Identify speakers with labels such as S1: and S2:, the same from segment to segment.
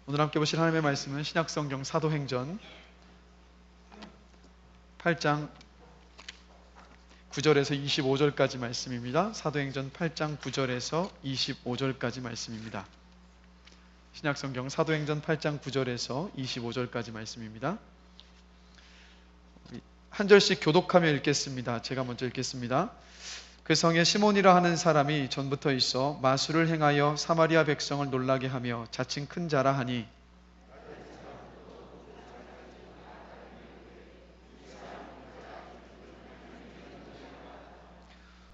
S1: 오늘 함께 보실 하나님의 말씀은 신약성경 사도행전 8장 9절에서 25절까지 말씀입니다. 사도행전 8장 9절에서 25절까지 말씀입니다. 신약성경 사도행전 8장 9절에서 25절까지 말씀입니다. 한 절씩 교독하며 읽겠습니다. 제가 먼저 읽겠습니다. 그 성에 시몬이라 하는 사람이 전부터 있어 마술을 행하여 사마리아 백성을 놀라게 하며 자칭 큰 자라 하니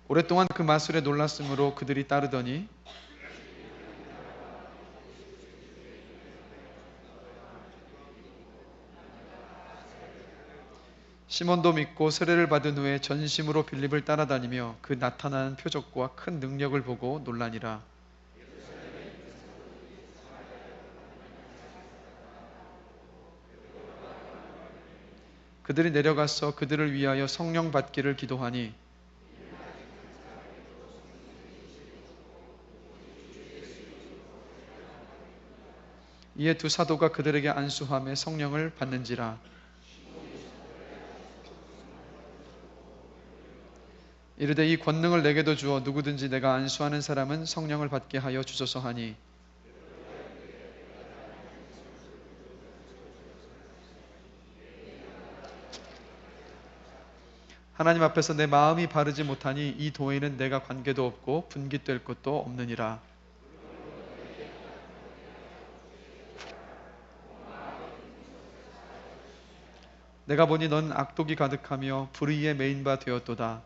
S1: 오랫동안 그 마술에 놀랐으므로 그들이 따르더니 시몬도 믿고 세례를 받은 후에 전심으로 빌립을 따라다니며 그 나타나는 표적과 큰 능력을 보고 놀라니라. 그들이 내려가서 그들을 위하여 성령 받기를 기도하니 이에 두 사도가 그들에게 안수하며 성령을 받는지라. 이르되 이 권능을 내게도 주어 누구든지 내가 안수하는 사람은 성령을 받게 하여 주소서 하니 하나님 앞에서 내 마음이 바르지 못하니 이 도에는 내가 관계도 없고 분깃될 것도 없느니라. 내가 보니 넌 악독이 가득하며 불의에 매인 바 되었도다.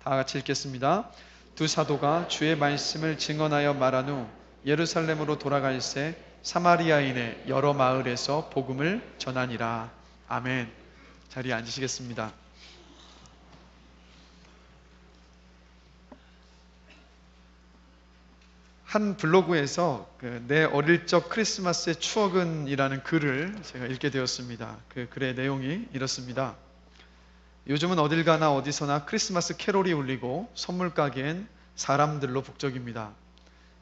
S1: 다 같이 읽겠습니다. 두 사도가 주의 말씀을 증언하여 말한 후 예루살렘으로 돌아갈새 사마리아인의 여러 마을에서 복음을 전하니라. 아멘. 자리에 앉으시겠습니다. 한 블로그에서 내 어릴 적 크리스마스의 추억은 이라는 글을 제가 읽게 되었습니다. 그 글의 내용이 이렇습니다. 요즘은 어딜 가나 어디서나 크리스마스 캐롤이 울리고 선물 가게엔 사람들로 북적입니다.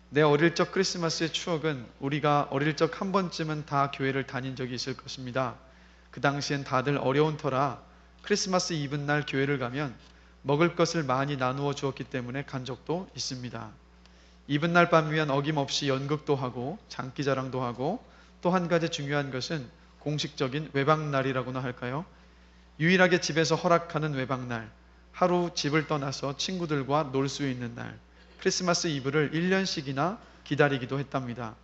S1: 내 어릴 적 크리스마스의 추억은 우리가 어릴 적 한 번쯤은 다 교회를 다닌 적이 있을 것입니다. 그 당시엔 다들 어려운 터라 크리스마스 이브날 교회를 가면 먹을 것을 많이 나누어 주었기 때문에 간 적도 있습니다. 이브날 밤이면 어김없이 연극도 하고 장기자랑도 하고 또 한 가지 중요한 것은 공식적인 외박날이라고나 할까요? 유일하게 집에서 허락하는 외박날, 하루 집을 떠나서 친구들과 놀 수 있는 날, 크리스마스 이브를 1년씩이나 기다리기도 했답니다.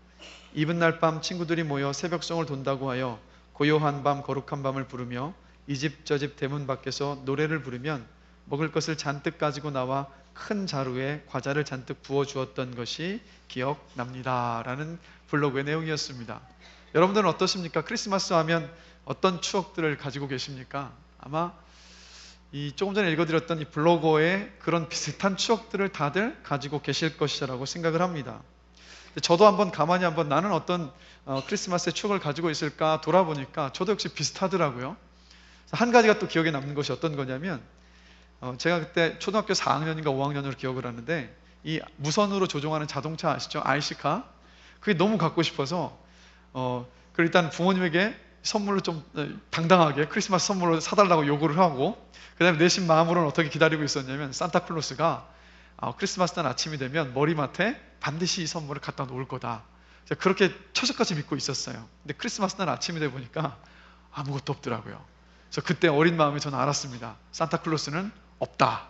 S1: 이브날 밤 친구들이 모여 새벽송을 돈다고 하여 고요한 밤 거룩한 밤을 부르며 이 집 저 집 대문 밖에서 노래를 부르면 먹을 것을 잔뜩 가지고 나와 큰 자루에 과자를 잔뜩 부어주었던 것이 기억납니다. 라는 블로그의 내용이었습니다. 여러분들은 어떠십니까? 크리스마스 하면 어떤 추억들을 가지고 계십니까? 아마 조금 전에 읽어드렸던 이 블로거의 그런 비슷한 추억들을 다들 가지고 계실 것이라고 생각을 합니다. 저도 가만히 나는 어떤 크리스마스의 추억을 가지고 있을까 돌아보니까 저도 역시 비슷하더라고요. 한 가지가 또 기억에 남는 것이 어떤 거냐면 제가 그때 초등학교 4학년인가 5학년으로 기억을 하는데 이 무선으로 조종하는 자동차 아시죠? RC카. 그게 너무 갖고 싶어서 그 일단 부모님에게 선물로 좀 당당하게 크리스마스 선물로 사달라고 요구를 하고 그 다음에 내심 마음으로는 어떻게 기다리고 있었냐면 산타클로스가 크리스마스 날 아침이 되면 머리맡에 반드시 이 선물을 갖다 놓을 거다. 그렇게 철석같이 믿고 있었어요. 근데 크리스마스 날 아침이 되어 보니까 아무것도 없더라고요. 그래서 그때 어린 마음에 저는 알았습니다. 산타클로스는 없다.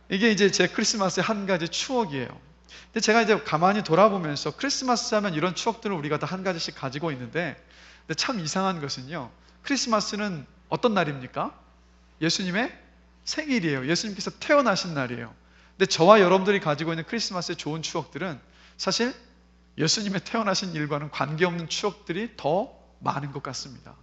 S1: 이게 이제 제 크리스마스의 한 가지 추억이에요. 근데 제가 이제 가만히 돌아보면서 크리스마스 하면 이런 추억들을 우리가 다 한 가지씩 가지고 있는데 근데 참 이상한 것은요. 크리스마스는 어떤 날입니까? 예수님의 생일이에요. 예수님께서 태어나신 날이에요. 근데 저와 여러분들이 가지고 있는 크리스마스의 좋은 추억들은 사실 예수님의 태어나신 일과는 관계없는 추억들이 더 많은 것 같습니다.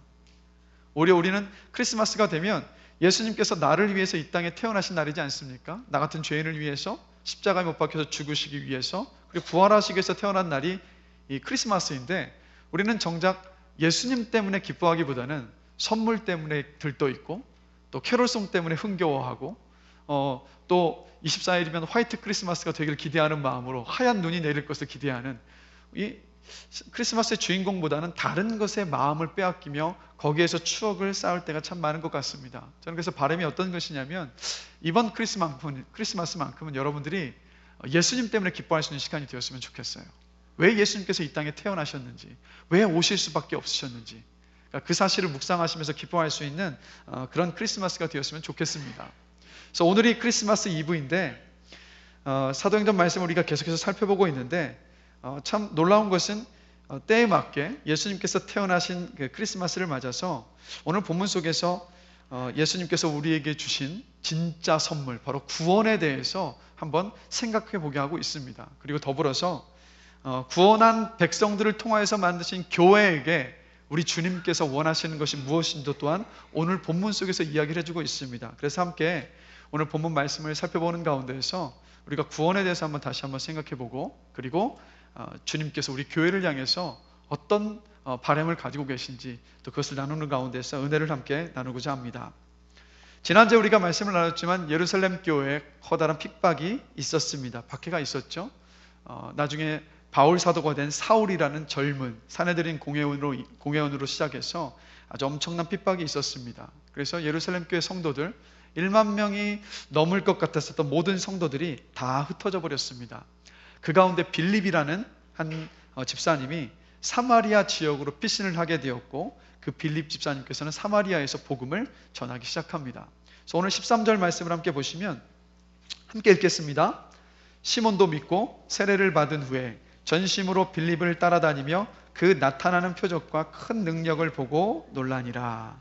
S1: 오히려 우리는 크리스마스가 되면 예수님께서 나를 위해서 이 땅에 태어나신 날이지 않습니까? 나 같은 죄인을 위해서 십자가에 못 박혀서 죽으시기 위해서 그리고 부활하시기 위해서 태어난 날이 이 크리스마스인데 우리는 정작 예수님 때문에 기뻐하기보다는 선물 때문에 들떠있고 또 캐롤송 때문에 흥겨워하고 또 24일이면 화이트 크리스마스가 되길 기대하는 마음으로 하얀 눈이 내릴 것을 기대하는 이 크리스마스의 주인공보다는 다른 것에 마음을 빼앗기며 거기에서 추억을 쌓을 때가 참 많은 것 같습니다. 저는 그래서 바람이 어떤 것이냐면 이번 크리스마스만큼은 여러분들이 예수님 때문에 기뻐할 수 있는 시간이 되었으면 좋겠어요. 왜 예수님께서 이 땅에 태어나셨는지, 왜 오실 수밖에 없으셨는지, 그 사실을 묵상하시면서 기뻐할 수 있는 그런 크리스마스가 되었으면 좋겠습니다. 그래서 오늘이 크리스마스 이브인데 사도행전 말씀을 우리가 계속해서 살펴보고 있는데 참 놀라운 것은 때에 맞게 예수님께서 태어나신 그 크리스마스를 맞아서 오늘 본문 속에서 예수님께서 우리에게 주신 진짜 선물, 바로 구원에 대해서 한번 생각해 보게 하고 있습니다. 그리고 더불어서 구원한 백성들을 통하여서 만드신 교회에게 우리 주님께서 원하시는 것이 무엇인지 또한 오늘 본문 속에서 이야기를 해주고 있습니다. 그래서 함께 오늘 본문 말씀을 살펴보는 가운데에서 우리가 구원에 대해서 다시 한번 생각해 보고, 그리고 주님께서 우리 교회를 향해서 어떤 바람을 가지고 계신지 또 그것을 나누는 가운데서 은혜를 함께 나누고자 합니다. 지난주에 우리가 말씀을 나눴지만 예루살렘 교회에 커다란 핍박이 있었습니다. 박해가 있었죠. 나중에 바울 사도가 된 사울이라는 젊은 사내들인 공회원으로 시작해서 아주 엄청난 핍박이 있었습니다. 그래서 예루살렘 교회 성도들 1만 명이 넘을 것 같았었던 모든 성도들이 다 흩어져 버렸습니다. 그 가운데 빌립이라는 한 집사님이 사마리아 지역으로 피신을 하게 되었고, 그 빌립 집사님께서는 사마리아에서 복음을 전하기 시작합니다. 그래서 오늘 13절 말씀을 함께 보시면 함께 읽겠습니다. 시몬도 믿고 세례를 받은 후에 전심으로 빌립을 따라다니며 그 나타나는 표적과 큰 능력을 보고 놀라니라.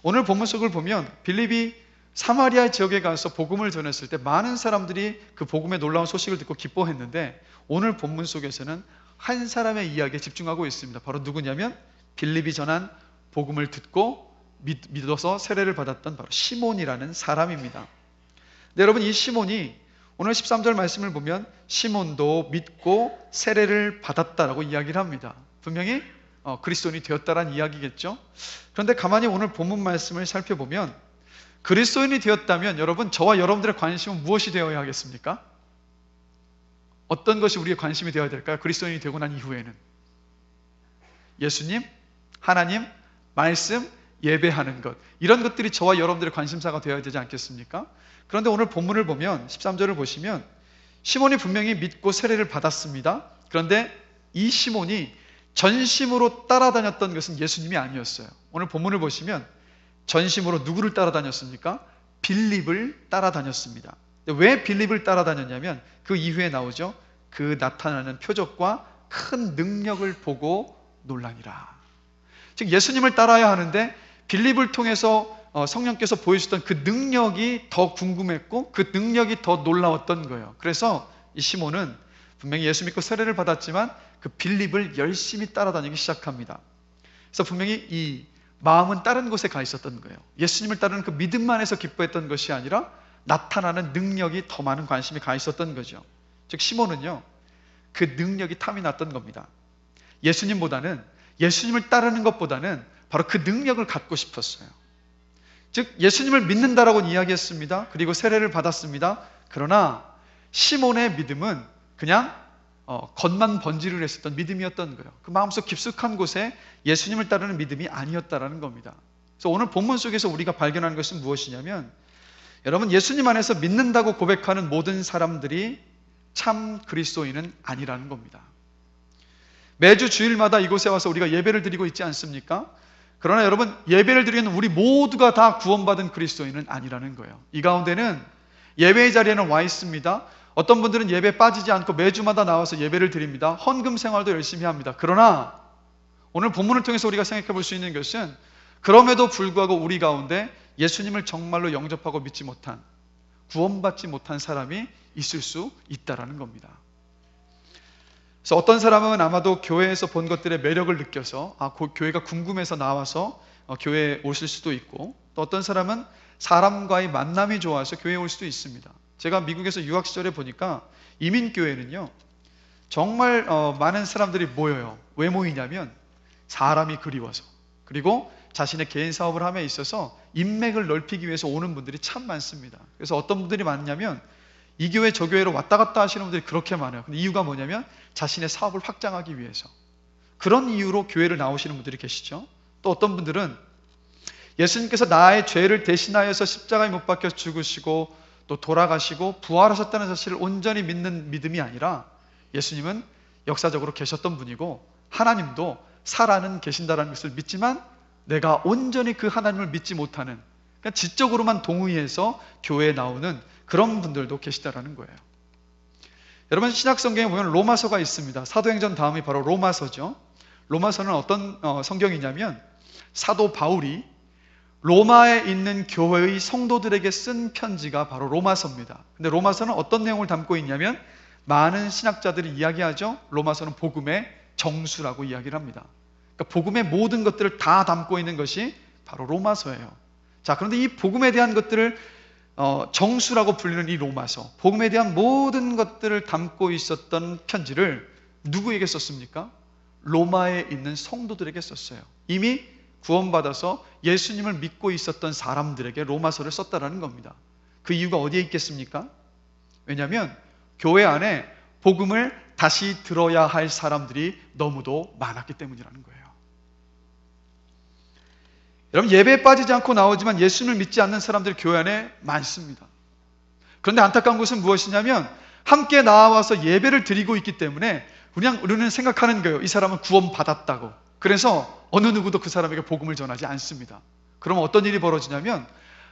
S1: 오늘 본문 속을 보면 빌립이 사마리아 지역에 가서 복음을 전했을 때 많은 사람들이 그 복음의 놀라운 소식을 듣고 기뻐했는데, 오늘 본문 속에서는 한 사람의 이야기에 집중하고 있습니다. 바로 누구냐면 빌립이 전한 복음을 듣고 믿어서 세례를 받았던 바로 시몬이라는 사람입니다. 네, 여러분, 이 시몬이 오늘 13절 말씀을 보면 시몬도 믿고 세례를 받았다라고 이야기를 합니다. 분명히 그리스도인이 되었다라는 이야기겠죠. 그런데 가만히 오늘 본문 말씀을 살펴보면 그리스도인이 되었다면 여러분, 저와 여러분들의 관심은 무엇이 되어야 하겠습니까? 어떤 것이 우리의 관심이 되어야 될까요? 그리스도인이 되고 난 이후에는 예수님, 하나님, 말씀, 예배하는 것, 이런 것들이 저와 여러분들의 관심사가 되어야 되지 않겠습니까? 그런데 오늘 본문을 보면 13절을 보시면 시몬이 분명히 믿고 세례를 받았습니다. 그런데 이 시몬이 전심으로 따라다녔던 것은 예수님이 아니었어요. 오늘 본문을 보시면 전심으로 누구를 따라다녔습니까? 빌립을 따라다녔습니다. 왜 빌립을 따라다녔냐면 그 이후에 나오죠. 그 나타나는 표적과 큰 능력을 보고 놀라니라. 즉 예수님을 따라야 하는데 빌립을 통해서 성령께서 보여주셨던 그 능력이 더 궁금했고 그 능력이 더 놀라웠던 거예요. 그래서 이 시몬은 분명히 예수 믿고 세례를 받았지만 그 빌립을 열심히 따라다니기 시작합니다. 그래서 분명히 이 마음은 다른 곳에 가 있었던 거예요. 예수님을 따르는 그 믿음만 해서 기뻐했던 것이 아니라 나타나는 능력이 더 많은 관심이 가 있었던 거죠. 즉 시몬은요, 그 능력이 탐이 났던 겁니다. 예수님을 따르는 것보다는 바로 그 능력을 갖고 싶었어요. 즉 예수님을 믿는다라고 이야기했습니다. 그리고 세례를 받았습니다. 그러나 시몬의 믿음은 그냥 겉만 번지를 했었던 믿음이었던 거예요. 그 마음속 깊숙한 곳에 예수님을 따르는 믿음이 아니었다라는 겁니다. 그래서 오늘 본문 속에서 우리가 발견하는 것은 무엇이냐면, 여러분, 예수님 안에서 믿는다고 고백하는 모든 사람들이 참 그리스도인은 아니라는 겁니다. 매주 주일마다 이곳에 와서 우리가 예배를 드리고 있지 않습니까? 그러나 여러분, 예배를 드리는 우리 모두가 다 구원받은 그리스도인은 아니라는 거예요. 이 가운데는 예배의 자리에는 와 있습니다. 어떤 분들은 예배 빠지지 않고 매주마다 나와서 예배를 드립니다. 헌금 생활도 열심히 합니다. 그러나 오늘 본문을 통해서 우리가 생각해 볼 수 있는 것은 그럼에도 불구하고 우리 가운데 예수님을 정말로 영접하고 믿지 못한, 구원받지 못한 사람이 있을 수 있다라는 겁니다. 그래서 어떤 사람은 아마도 교회에서 본 것들의 매력을 느껴서 교회가 궁금해서 나와서 교회에 오실 수도 있고, 또 어떤 사람은 사람과의 만남이 좋아서 교회에 올 수도 있습니다. 제가 미국에서 유학 시절에 보니까 이민교회는요 정말 많은 사람들이 모여요. 왜 모이냐면 사람이 그리워서, 그리고 자신의 개인 사업을 함에 있어서 인맥을 넓히기 위해서 오는 분들이 참 많습니다. 그래서 어떤 분들이 많냐면 이 교회 저 교회로 왔다 갔다 하시는 분들이 그렇게 많아요. 근데 이유가 뭐냐면 자신의 사업을 확장하기 위해서. 그런 이유로 교회를 나오시는 분들이 계시죠. 또 어떤 분들은 예수님께서 나의 죄를 대신하여서 십자가에 못 박혀 죽으시고 또 돌아가시고 부활하셨다는 사실을 온전히 믿는 믿음이 아니라 예수님은 역사적으로 계셨던 분이고 하나님도 살아는 계신다는 것을 믿지만 내가 온전히 그 하나님을 믿지 못하는, 그냥 지적으로만 동의해서 교회에 나오는 그런 분들도 계시다라는 거예요. 여러분, 신약 성경에 보면 로마서가 있습니다. 사도행전 다음이 바로 로마서죠. 로마서는 어떤 성경이냐면 사도 바울이 로마에 있는 교회의 성도들에게 쓴 편지가 바로 로마서입니다. 근데 로마서는 어떤 내용을 담고 있냐면 많은 신학자들이 이야기하죠. 로마서는 복음의 정수라고 이야기를 합니다. 그러니까 복음의 모든 것들을 다 담고 있는 것이 바로 로마서예요. 자, 그런데 이 복음에 대한 것들을 정수라고 불리는 이 로마서, 복음에 대한 모든 것들을 담고 있었던 편지를 누구에게 썼습니까? 로마에 있는 성도들에게 썼어요. 이미 구원받아서 예수님을 믿고 있었던 사람들에게 로마서를 썼다라는 겁니다. 그 이유가 어디에 있겠습니까? 왜냐하면 교회 안에 복음을 다시 들어야 할 사람들이 너무도 많았기 때문이라는 거예요. 여러분, 예배에 빠지지 않고 나오지만 예수님을 믿지 않는 사람들이 교회 안에 많습니다. 그런데 안타까운 것은 무엇이냐면 함께 나와서 예배를 드리고 있기 때문에 그냥 우리는 생각하는 거예요. 이 사람은 구원받았다고. 그래서 어느 누구도 그 사람에게 복음을 전하지 않습니다. 그럼 어떤 일이 벌어지냐면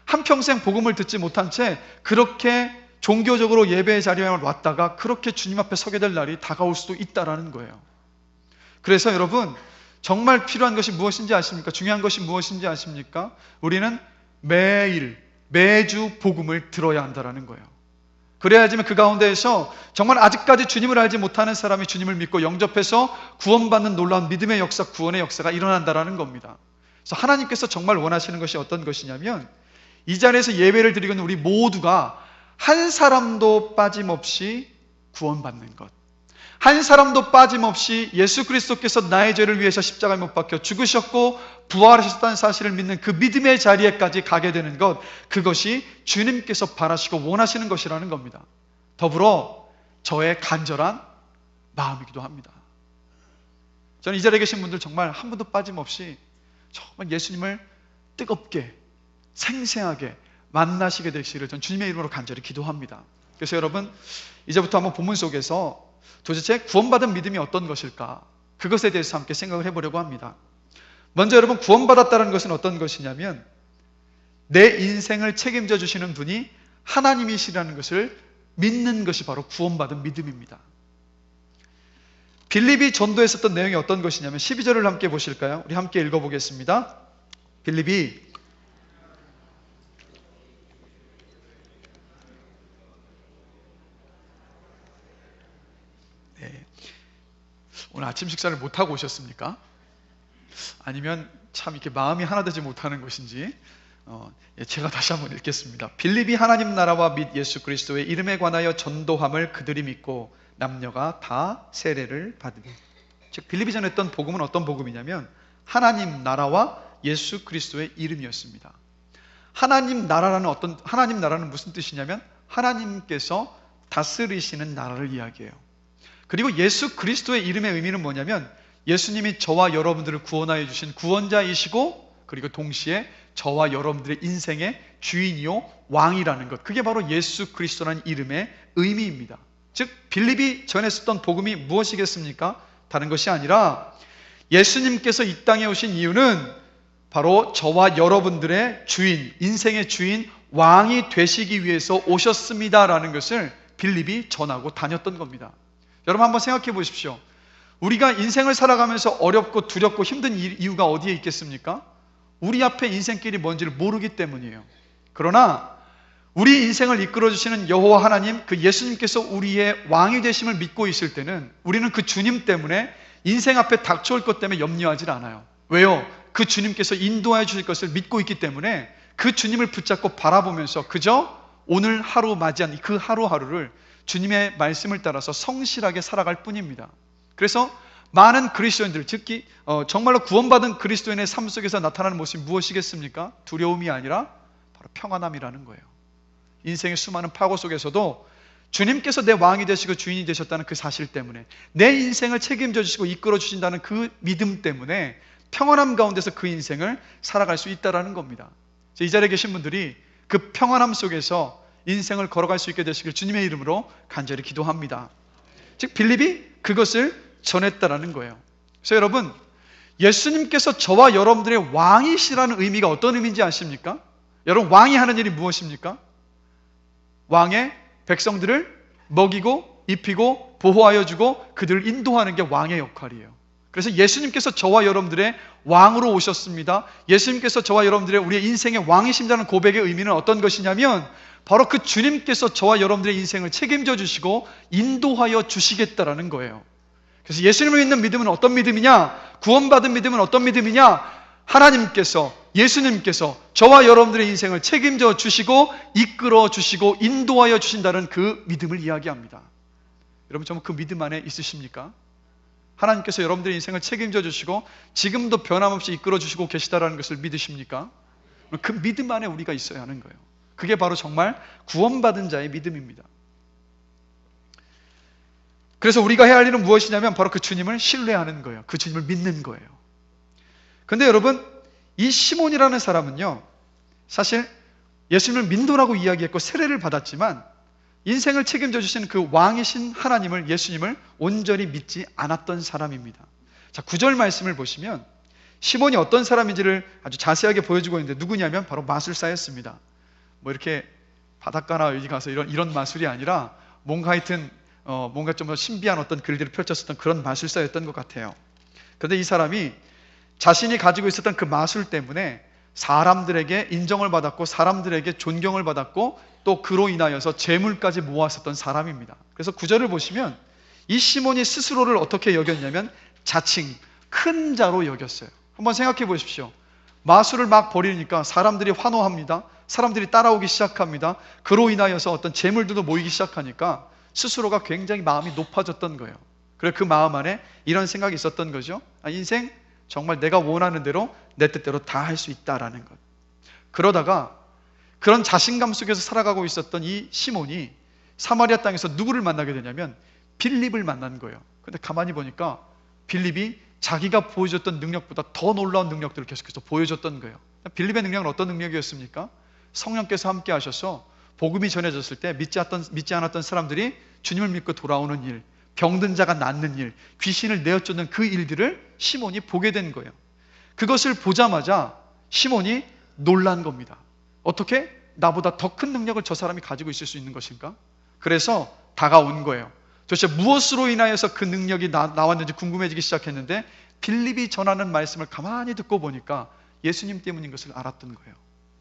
S1: 한평생 복음을 듣지 못한 채 그렇게 종교적으로 예배의 자리에 왔다가 그렇게 주님 앞에 서게 될 날이 다가올 수도 있다라는 거예요. 그래서 여러분, 정말 필요한 것이 무엇인지 아십니까? 중요한 것이 무엇인지 아십니까? 우리는 매주 복음을 들어야 한다라는 거예요. 그래야지만 그 가운데에서 정말 아직까지 주님을 알지 못하는 사람이 주님을 믿고 영접해서 구원받는 놀라운 믿음의 역사, 구원의 역사가 일어난다라는 겁니다. 그래서 하나님께서 정말 원하시는 것이 어떤 것이냐면 이 자리에서 예배를 드리고 있는 우리 모두가 한 사람도 빠짐없이 구원받는 것, 한 사람도 빠짐없이 예수 그리스도께서 나의 죄를 위해서 십자가에 못 박혀 죽으셨고 부활하셨다는 사실을 믿는 그 믿음의 자리에까지 가게 되는 것, 그것이 주님께서 바라시고 원하시는 것이라는 겁니다. 더불어 저의 간절한 마음이기도 합니다. 저는 이 자리에 계신 분들 정말 한 분도 빠짐없이 정말 예수님을 뜨겁게 생생하게 만나시게 되시기를 전 주님의 이름으로 간절히 기도합니다. 그래서 여러분, 이제부터 한번 본문 속에서 도대체 구원받은 믿음이 어떤 것일까? 그것에 대해서 함께 생각을 해보려고 합니다. 먼저 여러분, 구원받았다는 것은 어떤 것이냐면 내 인생을 책임져 주시는 분이 하나님이시라는 것을 믿는 것이 바로 구원받은 믿음입니다. 빌립이 전도했었던 내용이 어떤 것이냐면 12절을 함께 보실까요? 우리 함께 읽어보겠습니다. 빌립이 오늘 아침 식사를 못하고 오셨습니까? 아니면 참 이렇게 마음이 하나 되지 못하는 것인지 제가 다시 한번 읽겠습니다. 빌립이 하나님 나라와 및 예수 그리스도의 이름에 관하여 전도함을 그들이 믿고 남녀가 다 세례를 받으니. 즉 빌립이 전했던 복음은 어떤 복음이냐면 하나님 나라와 예수 그리스도의 이름이었습니다. 하나님 나라는 무슨 뜻이냐면 하나님께서 다스리시는 나라를 이야기해요. 그리고 예수 그리스도의 이름의 의미는 뭐냐면 예수님이 저와 여러분들을 구원하여 주신 구원자이시고 그리고 동시에 저와 여러분들의 인생의 주인이요 왕이라는 것, 그게 바로 예수 그리스도라는 이름의 의미입니다. 즉 빌립이 전했었던 복음이 무엇이겠습니까? 다른 것이 아니라 예수님께서 이 땅에 오신 이유는 바로 저와 여러분들의 주인, 인생의 주인, 왕이 되시기 위해서 오셨습니다라는 것을 빌립이 전하고 다녔던 겁니다. 여러분 한번 생각해 보십시오. 우리가 인생을 살아가면서 어렵고 두렵고 힘든 이유가 어디에 있겠습니까? 우리 앞에 인생길이 뭔지를 모르기 때문이에요. 그러나 우리 인생을 이끌어주시는 여호와 하나님, 그 예수님께서 우리의 왕이 되심을 믿고 있을 때는 우리는 그 주님 때문에 인생 앞에 닥쳐올 것 때문에 염려하지 않아요. 왜요? 그 주님께서 인도해 주실 것을 믿고 있기 때문에 그 주님을 붙잡고 바라보면서 그저 오늘 하루 맞이한 그 하루하루를 주님의 말씀을 따라서 성실하게 살아갈 뿐입니다. 그래서 많은 그리스도인들, 특히 정말로 구원받은 그리스도인의 삶 속에서 나타나는 모습이 무엇이겠습니까? 두려움이 아니라 바로 평안함이라는 거예요. 인생의 수많은 파고 속에서도 주님께서 내 왕이 되시고 주인이 되셨다는 그 사실 때문에, 내 인생을 책임져 주시고 이끌어 주신다는 그 믿음 때문에 평안함 가운데서 그 인생을 살아갈 수 있다는 겁니다. 이 자리에 계신 분들이 그 평안함 속에서 인생을 걸어갈 수 있게 되시길 주님의 이름으로 간절히 기도합니다. 즉 빌립이 그것을 전했다라는 거예요. 그래서 여러분, 예수님께서 저와 여러분들의 왕이시라는 의미가 어떤 의미인지 아십니까? 여러분, 왕이 하는 일이 무엇입니까? 왕의 백성들을 먹이고 입히고 보호하여 주고 그들을 인도하는 게 왕의 역할이에요. 그래서 예수님께서 저와 여러분들의 왕으로 오셨습니다. 예수님께서 저와 여러분들의 우리의 인생의 왕이신다는 고백의 의미는 어떤 것이냐면 바로 그 주님께서 저와 여러분들의 인생을 책임져 주시고 인도하여 주시겠다라는 거예요. 그래서 예수님을 믿는 믿음은 어떤 믿음이냐? 구원받은 믿음은 어떤 믿음이냐? 하나님께서, 예수님께서 저와 여러분들의 인생을 책임져 주시고 이끌어 주시고 인도하여 주신다는 그 믿음을 이야기합니다. 여러분, 정말 그 믿음 안에 있으십니까? 하나님께서 여러분들의 인생을 책임져 주시고 지금도 변함없이 이끌어 주시고 계시다라는 것을 믿으십니까? 그 믿음 안에 우리가 있어야 하는 거예요. 그게 바로 정말 구원받은 자의 믿음입니다. 그래서 우리가 해야 할 일은 무엇이냐면 바로 그 주님을 신뢰하는 거예요. 그 주님을 믿는 거예요. 그런데 여러분, 이 시몬이라는 사람은요, 사실 예수님을 민도라고 이야기했고 세례를 받았지만 인생을 책임져 주시는 그 왕이신 하나님을, 예수님을 온전히 믿지 않았던 사람입니다. 자, 9절 말씀을 보시면 시몬이 어떤 사람인지를 아주 자세하게 보여주고 있는데 누구냐면 바로 마술사였습니다. 뭐 이렇게 바닷가나 여기 가서 이런 마술이 아니라 뭔가 하여튼 뭔가 좀 더 신비한 어떤 글들을 펼쳤었던 그런 마술사였던 것 같아요. 그런데 이 사람이 자신이 가지고 있었던 그 마술 때문에 사람들에게 인정을 받았고 사람들에게 존경을 받았고 또 그로 인하여서 재물까지 모았었던 사람입니다. 그래서 9절을 보시면 이 시몬이 스스로를 어떻게 여겼냐면 자칭 큰 자로 여겼어요. 한번 생각해 보십시오. 마술을 막 벌이니까 사람들이 환호합니다. 사람들이 따라오기 시작합니다. 그로 인하여서 어떤 재물들도 모이기 시작하니까 스스로가 굉장히 마음이 높아졌던 거예요. 그래서 그 마음 안에 이런 생각이 있었던 거죠. 인생 정말 내가 원하는 대로 내 뜻대로 다 할 수 있다라는 것. 그러다가 그런 자신감 속에서 살아가고 있었던 이 시몬이 사마리아 땅에서 누구를 만나게 되냐면 빌립을 만난 거예요. 근데 가만히 보니까 빌립이 자기가 보여줬던 능력보다 더 놀라운 능력들을 계속해서 보여줬던 거예요. 빌립의 능력은 어떤 능력이었습니까? 성령께서 함께 하셔서 복음이 전해졌을 때 믿지 않았던 사람들이 주님을 믿고 돌아오는 일, 병든 자가 낫는 일, 귀신을 내어쫓는 그 일들을 시몬이 보게 된 거예요. 그것을 보자마자 시몬이 놀란 겁니다. 어떻게? 나보다 더 큰 능력을 저 사람이 가지고 있을 수 있는 것인가? 그래서 다가온 거예요. 도대체 무엇으로 인하여서 그 능력이 나왔는지 궁금해지기 시작했는데 빌립이 전하는 말씀을 가만히 듣고 보니까 예수님 때문인 것을 알았던 거예요.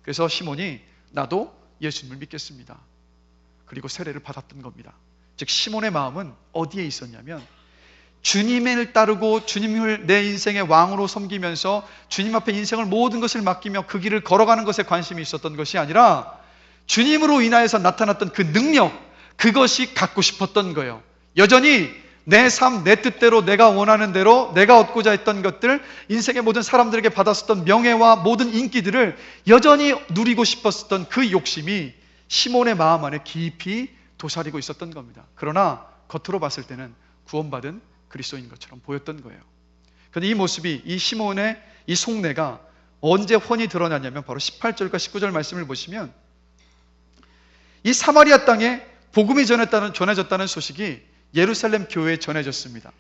S1: 그래서 시몬이 나도 예수님을 믿겠습니다. 그리고 세례를 받았던 겁니다. 즉 시몬의 마음은 어디에 있었냐면 주님을 따르고 주님을 내 인생의 왕으로 섬기면서 주님 앞에 인생을 모든 것을 맡기며 그 길을 걸어가는 것에 관심이 있었던 것이 아니라 주님으로 인하여서 나타났던 그 능력, 그것이 갖고 싶었던 거예요. 여전히 내 삶, 내 뜻대로 내가 원하는 대로 내가 얻고자 했던 것들, 인생의 모든 사람들에게 받았었던 명예와 모든 인기들을 여전히 누리고 싶었던 그 욕심이 시몬의 마음 안에 깊이 도사리고 있었던 겁니다. 그러나 겉으로 봤을 때는 구원받은 그리스도인 것처럼 보였던 거예요. 그런데 이 모습이, 이 시몬의 이 속내가 언제 훤히 드러나냐면 바로 18절과 19절 말씀을 보시면 이 사마리아 땅에 복음이 전해졌다는 소식이 예루살렘 교회에 전해졌습니다.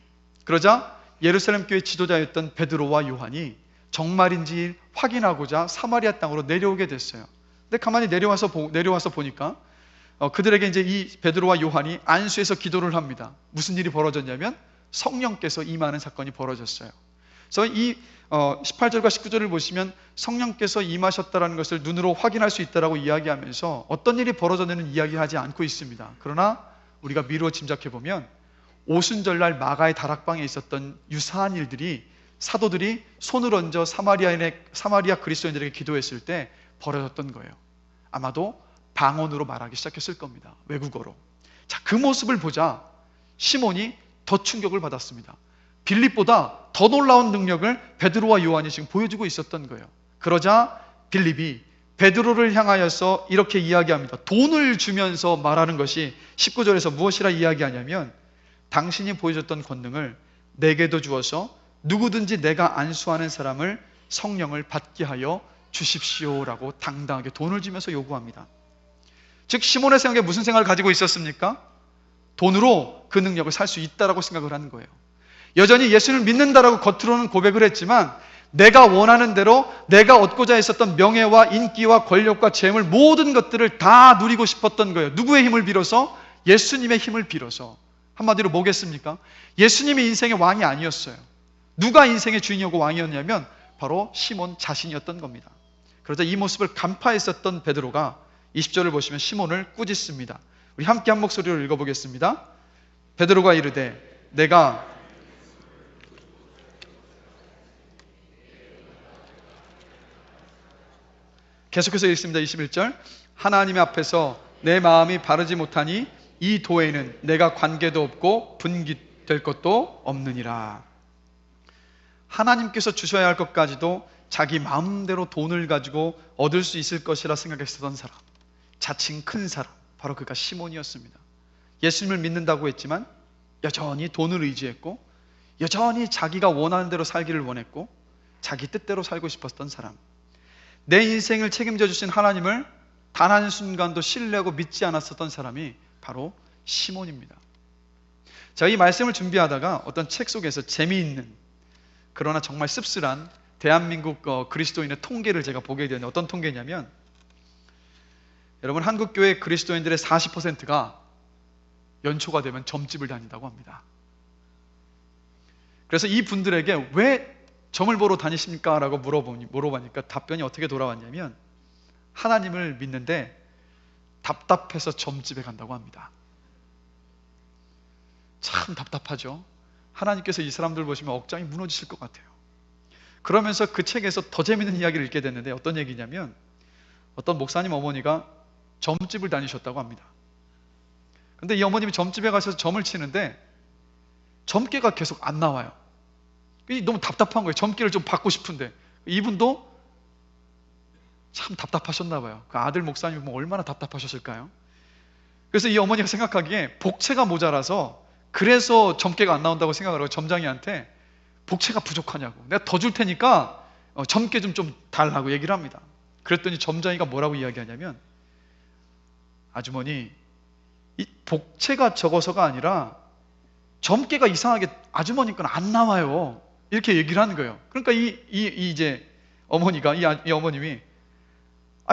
S1: 그러자 예루살렘 교회 지도자였던 베드로와 요한이 정말인지 확인하고자 사마리아 땅으로 내려오게 됐어요. 근데 가만히 내려와서 보니까 그들에게 이제 이 베드로와 요한이 안수해서 기도를 합니다. 무슨 일이 벌어졌냐면 성령께서 임하는 사건이 벌어졌어요. 그래서 이 18절과 19절을 보시면 성령께서 임하셨다는 것을 눈으로 확인할 수 있다라고 이야기하면서 어떤 일이 벌어졌는지는 이야기하지 않고 있습니다. 그러나 우리가 미루어 짐작해 보면 오순절날 마가의 다락방에 있었던 유사한 일들이 사도들이 손을 얹어 사마리아 그리스도인들에게 기도했을 때 벌어졌던 거예요. 아마도 방언으로 말하기 시작했을 겁니다. 외국어로. 자, 그 모습을 보자 시몬이 더 충격을 받았습니다. 빌립보다 더 놀라운 능력을 베드로와 요한이 지금 보여주고 있었던 거예요. 그러자 빌립이 베드로를 향하여서 이렇게 이야기합니다. 돈을 주면서 말하는 것이 19절에서 무엇이라 이야기하냐면 당신이 보여줬던 권능을 내게도 주어서 누구든지 내가 안수하는 사람을 성령을 받게 하여 주십시오라고 당당하게 돈을 주면서 요구합니다. 즉 시몬의 생각에 무슨 생각을 가지고 있었습니까? 돈으로 그 능력을 살 수 있다라고 생각을 하는 거예요. 여전히 예수를 믿는다라고 겉으로는 고백을 했지만 내가 원하는 대로 내가 얻고자 했었던 명예와 인기와 권력과 재물 모든 것들을 다 누리고 싶었던 거예요. 누구의 힘을 빌어서? 예수님의 힘을 빌어서. 한마디로 뭐겠습니까? 예수님이 인생의 왕이 아니었어요. 누가 인생의 주인이었고 왕이었냐면 바로 시몬 자신이었던 겁니다. 그러자 이 모습을 간파했었던 베드로가 20절을 보시면 시몬을 꾸짖습니다. 우리 함께 한 목소리로 읽어보겠습니다. 베드로가 이르되 내가 계속해서 읽습니다. 21절 하나님 앞에서 내 마음이 바르지 못하니 이 도에는 내가 관계도 없고 분깃될 것도 없느니라. 하나님께서 주셔야 할 것까지도 자기 마음대로 돈을 가지고 얻을 수 있을 것이라 생각했었던 사람, 자칭 큰 사람, 바로 그가 시몬이었습니다. 예수님을 믿는다고 했지만 여전히 돈을 의지했고 여전히 자기가 원하는 대로 살기를 원했고 자기 뜻대로 살고 싶었던 사람, 내 인생을 책임져 주신 하나님을 단 한순간도 신뢰하고 믿지 않았었던 사람이 바로 시몬입니다. 제가 이 말씀을 준비하다가 어떤 책 속에서 재미있는 그러나 정말 씁쓸한 대한민국 그리스도인의 통계를 제가 보게 되는데 어떤 통계냐면 여러분 한국교회 그리스도인들의 40%가 연초가 되면 점집을 다닌다고 합니다. 그래서 이 분들에게 왜 점을 보러 다니십니까? 라고 물어보니까 답변이 어떻게 돌아왔냐면 하나님을 믿는데 답답해서 점집에 간다고 합니다. 참 답답하죠. 하나님께서 이 사람들 보시면 억장이 무너지실 것 같아요. 그러면서 그 책에서 더 재밌는 이야기를 읽게 됐는데 어떤 얘기냐면 어떤 목사님 어머니가 점집을 다니셨다고 합니다. 근데 이 어머님이 점집에 가셔서 점을 치는데 점괘가 계속 안 나와요. 너무 답답한 거예요. 점괘를 좀 받고 싶은데 이분도 참 답답하셨나 봐요. 그 아들 목사님이 보면 얼마나 답답하셨을까요? 그래서 이 어머니가 생각하기에 복채가 모자라서 그래서 점괘가 안 나온다고 생각을 하고 점장이한테 복채가 부족하냐고 내가 더 줄 테니까 점괘 좀 달라고 얘기를 합니다. 그랬더니 점장이가 뭐라고 이야기하냐면 아주머니 이 복채가 적어서가 아니라 점괘가 이상하게 아주머니 건 안 나와요. 이렇게 얘기를 하는 거예요. 그러니까 이제 어머니가 이 어머님이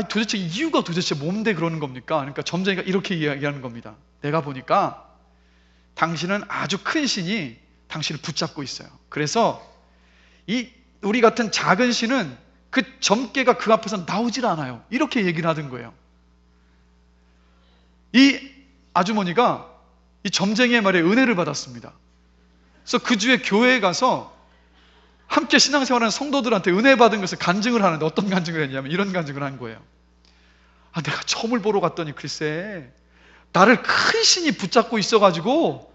S1: 도대체 이유가 도대체 뭔데 그러는 겁니까? 그러니까 점장이가 이렇게 이야기하는 겁니다. 내가 보니까 당신은 아주 큰 신이 당신을 붙잡고 있어요. 그래서 우리 같은 작은 신은 그 점괘가 그 앞에서 나오질 않아요. 이렇게 얘기를 하던 거예요. 이 아주머니가 이 점쟁이의 말에 은혜를 받았습니다. 그래서 그 주에 교회에 가서 함께 신앙생활하는 성도들한테 은혜 받은 것을 간증을 하는데 어떤 간증을 했냐면 이런 간증을 한 거예요. 내가 점을 보러 갔더니 글쎄 나를 큰 신이 붙잡고 있어가지고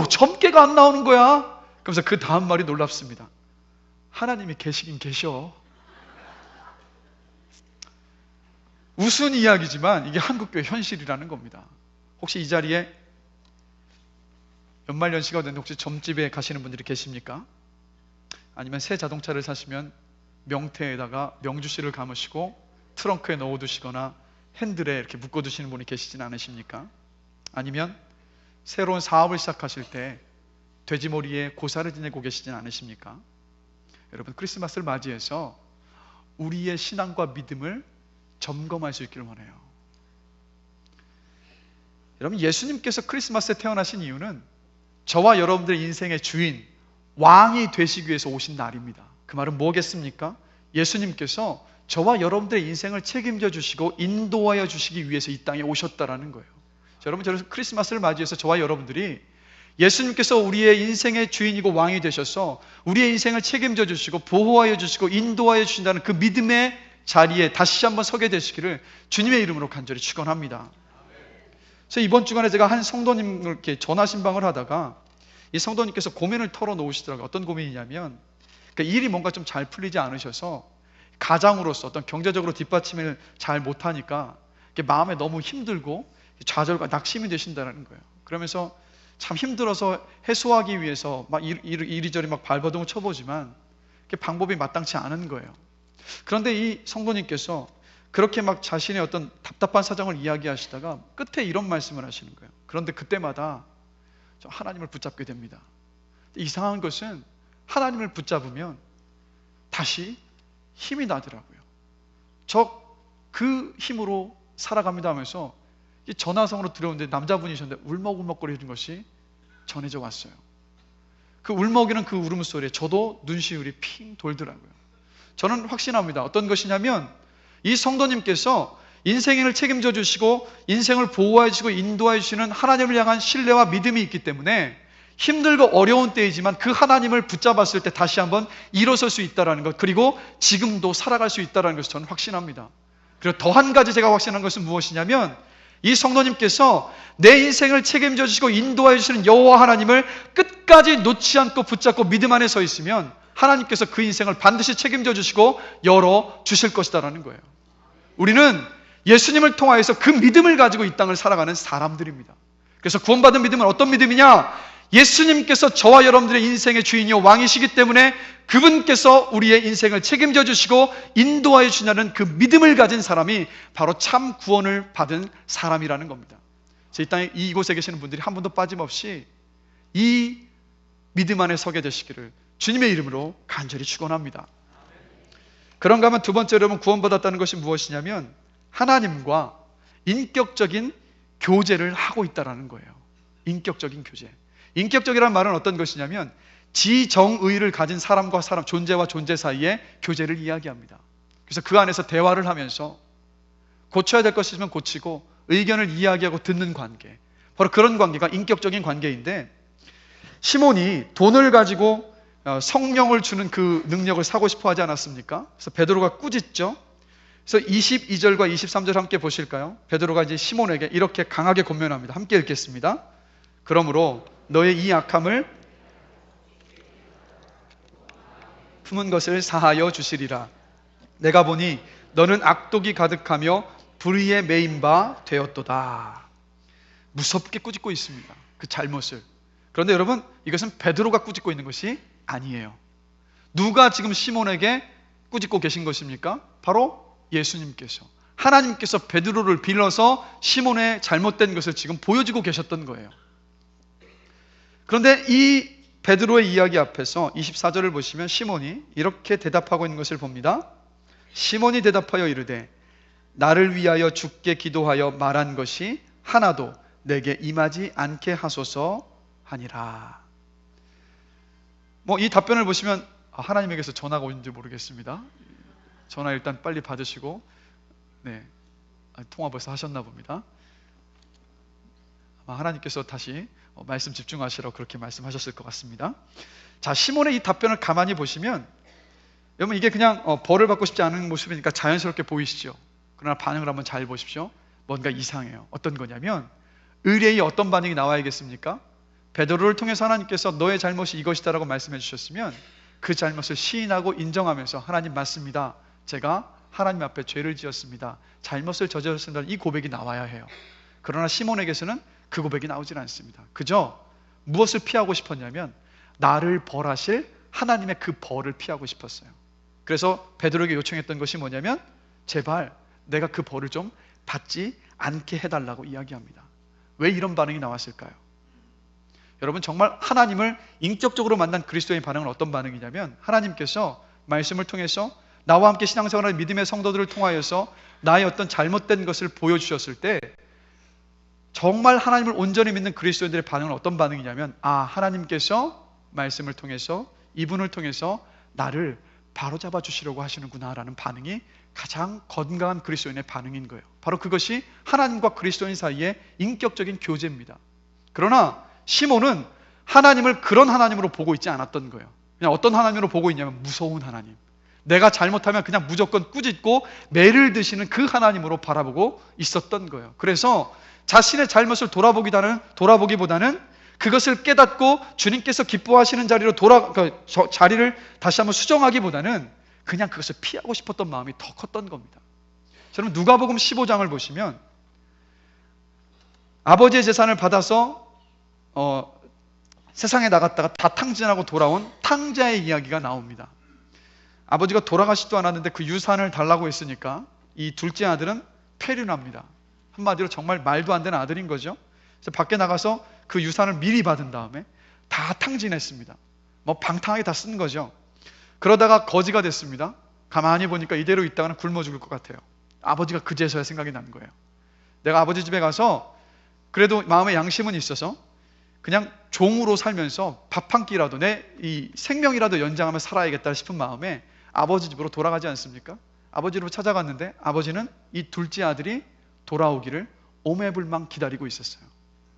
S1: 점괘가 안 나오는 거야. 그러면서 그 다음 말이 놀랍습니다. 하나님이 계시긴 계셔. 우스운 이야기지만 이게 한국교회 현실이라는 겁니다. 혹시 이 자리에 연말연시가 됐는데 혹시 점집에 가시는 분들이 계십니까? 아니면 새 자동차를 사시면 명태에다가 명주실을 감으시고 트렁크에 넣어두시거나 핸들에 이렇게 묶어두시는 분이 계시진 않으십니까? 아니면 새로운 사업을 시작하실 때 돼지머리에 고사를 지내고 계시진 않으십니까? 여러분 크리스마스를 맞이해서 우리의 신앙과 믿음을 점검할 수 있기를 원해요. 여러분 예수님께서 크리스마스에 태어나신 이유는 저와 여러분들의 인생의 주인, 왕이 되시기 위해서 오신 날입니다. 그 말은 뭐겠습니까? 예수님께서 저와 여러분들의 인생을 책임져 주시고 인도하여 주시기 위해서 이 땅에 오셨다라는 거예요. 여러분 크리스마스를 맞이해서 저와 여러분들이 예수님께서 우리의 인생의 주인이고 왕이 되셔서 우리의 인생을 책임져 주시고 보호하여 주시고 인도하여 주신다는 그 믿음의 자리에 다시 한번 서게 되시기를 주님의 이름으로 간절히 축원합니다. 그래서 이번 주간에 제가 한 성도님께 전화 신방을 하다가 이 성도님께서 고민을 털어놓으시더라고요. 어떤 고민이냐면 그러니까 일이 뭔가 좀 잘 풀리지 않으셔서 가장으로서 어떤 경제적으로 뒷받침을 잘 못하니까 마음에 너무 힘들고 좌절과 낙심이 되신다는 거예요. 그러면서 참 힘들어서 해소하기 위해서 막 이리저리 막 발버둥을 쳐보지만 방법이 마땅치 않은 거예요. 그런데 이 성도님께서 그렇게 막 자신의 어떤 답답한 사정을 이야기하시다가 끝에 이런 말씀을 하시는 거예요. 그런데 그때마다 좀 하나님을 붙잡게 됩니다. 이상한 것은 하나님을 붙잡으면 다시 힘이 나더라고요. 그 힘으로 살아갑니다 하면서 전화성으로 들어오는데 남자분이셨는데 울먹울먹거리는 것이 전해져 왔어요. 그 울먹이는 그 울음소리에 저도 눈시울이 핑 돌더라고요. 저는 확신합니다. 어떤 것이냐면 이 성도님께서 인생을 책임져 주시고 인생을 보호해 주시고 인도해 주시는 하나님을 향한 신뢰와 믿음이 있기 때문에 힘들고 어려운 때이지만 그 하나님을 붙잡았을 때 다시 한번 일어설 수 있다는 것, 그리고 지금도 살아갈 수 있다는 것을 저는 확신합니다. 그리고 더 한 가지 제가 확신한 것은 무엇이냐면 이 성도님께서 내 인생을 책임져 주시고 인도해 주시는 여호와 하나님을 끝까지 놓지 않고 붙잡고 믿음 안에 서 있으면 하나님께서 그 인생을 반드시 책임져 주시고 열어 주실 것이다라는 거예요. 우리는 예수님을 통하여서 그 믿음을 가지고 이 땅을 살아가는 사람들입니다. 그래서 구원받은 믿음은 어떤 믿음이냐? 예수님께서 저와 여러분들의 인생의 주인이요 왕이시기 때문에 그분께서 우리의 인생을 책임져 주시고 인도하여 주시는 그 믿음을 가진 사람이 바로 참 구원을 받은 사람이라는 겁니다. 이 땅에 이곳에 계시는 분들이 한 분도 빠짐없이 이 믿음 안에 서게 되시기를 주님의 이름으로 간절히 축원합니다. 그런가 하면 두 번째로 여러분 구원받았다는 것이 무엇이냐면 하나님과 인격적인 교제를 하고 있다는 거예요. 인격적인 교제. 인격적이라는 말은 어떤 것이냐면 지정의를 가진 사람과 사람, 존재와 존재 사이의 교제를 이야기합니다. 그래서 그 안에서 대화를 하면서 고쳐야 될 것이 있으면 고치고 의견을 이야기하고 듣는 관계, 바로 그런 관계가 인격적인 관계인데, 시몬이 돈을 가지고 성령을 주는 그 능력을 사고 싶어 하지 않았습니까? 그래서 베드로가 꾸짖죠. 그래서 22절과 23절 함께 보실까요? 베드로가 이제 시몬에게 이렇게 강하게 권면합니다. 함께 읽겠습니다. 그러므로 너의 이 악함을 품은 것을 사하여 주시리라. 내가 보니 너는 악독이 가득하며 불의에 매인 바 되었도다. 무섭게 꾸짖고 있습니다. 그 잘못을. 그런데 여러분, 이것은 베드로가 꾸짖고 있는 것이 아니에요. 누가 지금 시몬에게 꾸짖고 계신 것입니까? 바로 예수님께서, 하나님께서 베드로를 빌어서 시몬의 잘못된 것을 지금 보여주고 계셨던 거예요. 그런데 이 베드로의 이야기 앞에서 24절을 보시면 시몬이 이렇게 대답하고 있는 것을 봅니다. 시몬이 대답하여 이르되 나를 위하여 주께 기도하여 말한 것이 하나도 내게 임하지 않게 하소서 하니라. 이 답변을 보시면 하나님에게서 전화가 오는지 모르겠습니다. 전화 일단 빨리 받으시고 통화 벌써 하셨나 봅니다. 아마 하나님께서 다시 말씀 집중하시라고 그렇게 말씀하셨을 것 같습니다. 자, 시몬의 이 답변을 가만히 보시면 여러분 이게 그냥 벌을 받고 싶지 않은 모습이니까 자연스럽게 보이시죠. 그러나 반응을 한번 잘 보십시오. 뭔가 이상해요. 어떤 거냐면 의뢰의 어떤 반응이 나와야겠습니까? 베드로를 통해서 하나님께서 너의 잘못이 이것이다라고 말씀해 주셨으면 그 잘못을 시인하고 인정하면서 하나님 맞습니다. 제가 하나님 앞에 죄를 지었습니다. 잘못을 저질렀습니다. 이 고백이 나와야 해요. 그러나 시몬에게서는 그 고백이 나오질 않습니다. 그저 무엇을 피하고 싶었냐면 나를 벌하실 하나님의 그 벌을 피하고 싶었어요. 그래서 베드로에게 요청했던 것이 뭐냐면 제발 내가 그 벌을 좀 받지 않게 해달라고 이야기합니다. 왜 이런 반응이 나왔을까요? 여러분, 정말 하나님을 인격적으로 만난 그리스도의 반응은 어떤 반응이냐면 하나님께서 말씀을 통해서 나와 함께 신앙생활하는 믿음의 성도들을 통하여서 나의 어떤 잘못된 것을 보여주셨을 때 정말 하나님을 온전히 믿는 그리스도인들의 반응은 어떤 반응이냐면 하나님께서 말씀을 통해서 이분을 통해서 나를 바로잡아 주시려고 하시는구나 라는 반응이 가장 건강한 그리스도인의 반응인 거예요. 바로 그것이 하나님과 그리스도인 사이의 인격적인 교제입니다. 그러나 시몬은 하나님을 그런 하나님으로 보고 있지 않았던 거예요. 그냥 어떤 하나님으로 보고 있냐면 무서운 하나님, 내가 잘못하면 그냥 무조건 꾸짖고 매를 드시는 그 하나님으로 바라보고 있었던 거예요. 그래서 자신의 잘못을 돌아보기보다는 그것을 깨닫고 주님께서 기뻐하시는 자리로 자리를 다시 한번 수정하기보다는 그냥 그것을 피하고 싶었던 마음이 더 컸던 겁니다. 여러분, 누가복음 15장을 보시면 아버지의 재산을 받아서 세상에 나갔다가 다 탕진하고 돌아온 탕자의 이야기가 나옵니다. 아버지가 돌아가시지도 않았는데 그 유산을 달라고 했으니까 이 둘째 아들은 폐륜합니다. 한마디로 정말 말도 안 되는 아들인 거죠. 그래서 밖에 나가서 그 유산을 미리 받은 다음에 다 탕진했습니다. 뭐 방탕하게 다 쓴 거죠. 그러다가 거지가 됐습니다. 가만히 보니까 이대로 있다가는 굶어 죽을 것 같아요. 아버지가 그제서야 생각이 난 거예요. 내가 아버지 집에 가서 그래도 마음의 양심은 있어서 그냥 종으로 살면서 밥 한 끼라도 내 이 생명이라도 연장하며 살아야겠다 싶은 마음에 아버지 집으로 돌아가지 않습니까? 아버지 집으로 찾아갔는데 아버지는 이 둘째 아들이 돌아오기를 오매불망 기다리고 있었어요.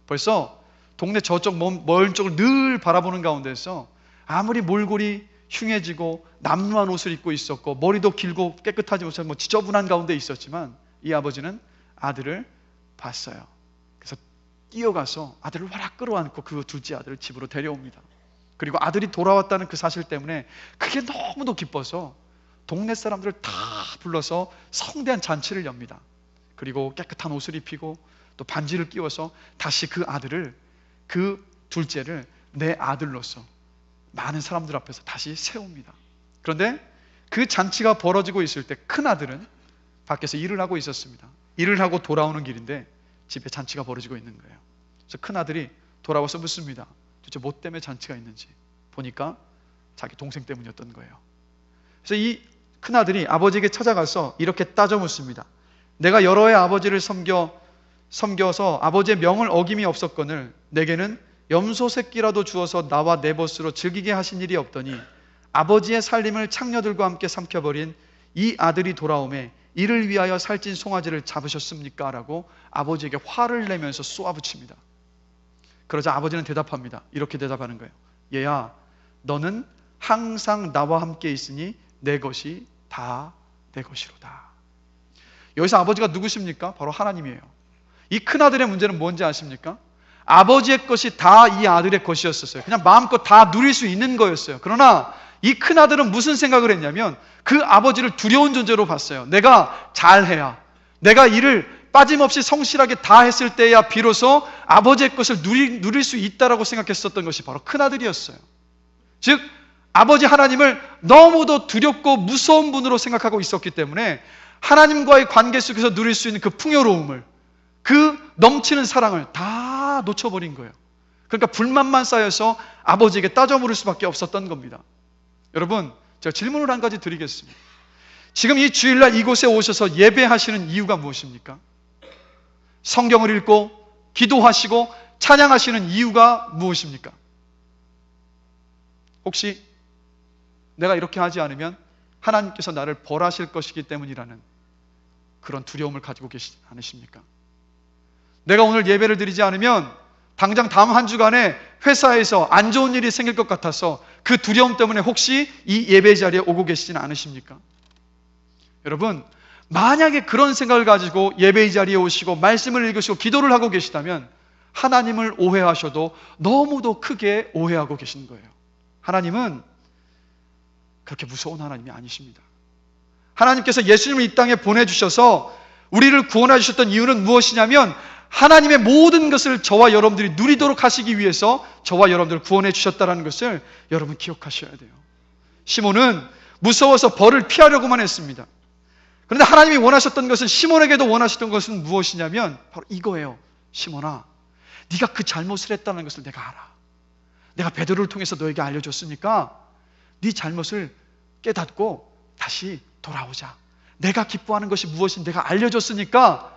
S1: 벌써 동네 저쪽 먼 쪽을 늘 바라보는 가운데서 아무리 몰골이 흉해지고 남루한 옷을 입고 있었고 머리도 길고 깨끗하지 못한 지저분한 가운데 있었지만 이 아버지는 아들을 봤어요. 그래서 뛰어가서 아들을 와락 끌어안고 그 둘째 아들을 집으로 데려옵니다. 그리고 아들이 돌아왔다는 그 사실 때문에 그게 너무도 기뻐서 동네 사람들을 다 불러서 성대한 잔치를 엽니다. 그리고 깨끗한 옷을 입히고 또 반지를 끼워서 다시 그 아들을, 그 둘째를 내 아들로서 많은 사람들 앞에서 다시 세웁니다. 그런데 그 잔치가 벌어지고 있을 때 큰 아들은 밖에서 일을 하고 있었습니다. 일을 하고 돌아오는 길인데 집에 잔치가 벌어지고 있는 거예요. 그래서 큰 아들이 돌아와서 묻습니다. 도대체 뭐 때문에 잔치가 있는지. 보니까 자기 동생 때문이었던 거예요. 그래서 이 큰 아들이 아버지에게 찾아가서 이렇게 따져 묻습니다. 내가 여러 해 아버지를 섬겨서 아버지의 명을 어김이 없었거늘 내게는 염소 새끼라도 주어서 나와 내 벗으로 즐기게 하신 일이 없더니 아버지의 살림을 창녀들과 함께 삼켜버린 이 아들이 돌아오매 이를 위하여 살찐 송아지를 잡으셨습니까? 라고 아버지에게 화를 내면서 쏘아붙입니다. 그러자 아버지는 대답합니다. 이렇게 대답하는 거예요. 얘야, 너는 항상 나와 함께 있으니 내 것이 다 내 것이로다. 여기서 아버지가 누구십니까? 바로 하나님이에요. 이 큰아들의 문제는 뭔지 아십니까? 아버지의 것이 다 이 아들의 것이었어요. 그냥 마음껏 다 누릴 수 있는 거였어요. 그러나 이 큰아들은 무슨 생각을 했냐면 그 아버지를 두려운 존재로 봤어요. 내가 잘해야, 내가 일을 빠짐없이 성실하게 다 했을 때야 비로소 아버지의 것을 누릴 수 있다라고 생각했었던 것이 바로 큰아들이었어요. 즉 아버지 하나님을 너무도 두렵고 무서운 분으로 생각하고 있었기 때문에 하나님과의 관계 속에서 누릴 수 있는 그 풍요로움을, 그 넘치는 사랑을 다 놓쳐버린 거예요. 그러니까 불만만 쌓여서 아버지에게 따져 물을 수밖에 없었던 겁니다. 여러분, 제가 질문을 한 가지 드리겠습니다. 지금 이 주일날 이곳에 오셔서 예배하시는 이유가 무엇입니까? 성경을 읽고 기도하시고 찬양하시는 이유가 무엇입니까? 혹시 내가 이렇게 하지 않으면 하나님께서 나를 벌하실 것이기 때문이라는 그런 두려움을 가지고 계시지 않으십니까? 내가 오늘 예배를 드리지 않으면 당장 다음 한 주간에 회사에서 안 좋은 일이 생길 것 같아서 그 두려움 때문에 혹시 이 예배 자리에 오고 계시지는 않으십니까? 여러분, 만약에 그런 생각을 가지고 예배 자리에 오시고 말씀을 읽으시고 기도를 하고 계시다면 하나님을 오해하셔도 너무도 크게 오해하고 계신 거예요. 하나님은 그렇게 무서운 하나님이 아니십니다. 하나님께서 예수님을 이 땅에 보내주셔서 우리를 구원해 주셨던 이유는 무엇이냐면 하나님의 모든 것을 저와 여러분들이 누리도록 하시기 위해서 저와 여러분들을 구원해 주셨다는 것을 여러분 기억하셔야 돼요. 시몬은 무서워서 벌을 피하려고만 했습니다. 그런데 하나님이 원하셨던 것은, 시몬에게도 원하셨던 것은 무엇이냐면 바로 이거예요. 시몬아, 네가 그 잘못을 했다는 것을 내가 알아. 내가 베드로를 통해서 너에게 알려줬으니까 네 잘못을 깨닫고 다시 돌아오자. 내가 기뻐하는 것이 무엇인지 내가 알려줬으니까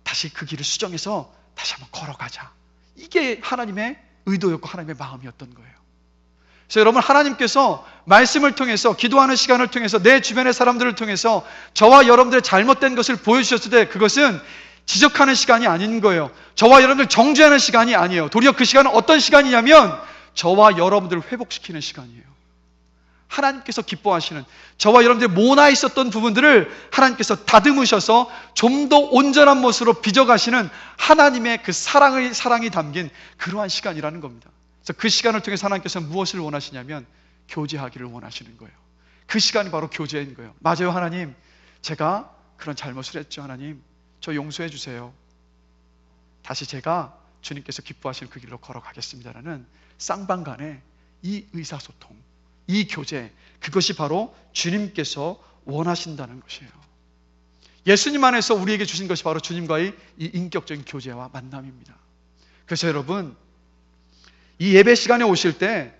S1: 다시 그 길을 수정해서 다시 한번 걸어가자. 이게 하나님의 의도였고 하나님의 마음이었던 거예요. 그래서 여러분, 하나님께서 말씀을 통해서, 기도하는 시간을 통해서, 내 주변의 사람들을 통해서 저와 여러분들의 잘못된 것을 보여주셨을 때 그것은 지적하는 시간이 아닌 거예요. 저와 여러분들 정죄하는 시간이 아니에요. 도리어 그 시간은 어떤 시간이냐면 저와 여러분들을 회복시키는 시간이에요. 하나님께서 기뻐하시는, 저와 여러분들이 모나 있었던 부분들을 하나님께서 다듬으셔서 좀 더 온전한 모습으로 빚어가시는 하나님의 그 사랑이 담긴 그러한 시간이라는 겁니다. 그래서 그 시간을 통해서 하나님께서 무엇을 원하시냐면 교제하기를 원하시는 거예요. 그 시간이 바로 교제인 거예요. 맞아요, 하나님. 제가 그런 잘못을 했죠. 하나님, 저 용서해 주세요. 다시 제가 주님께서 기뻐하시는 그 길로 걸어가겠습니다라는 쌍방간의 이 의사소통, 이 교제, 그것이 바로 주님께서 원하신다는 것이에요. 예수님 안에서 우리에게 주신 것이 바로 주님과의 이 인격적인 교제와 만남입니다. 그래서 여러분, 이 예배 시간에 오실 때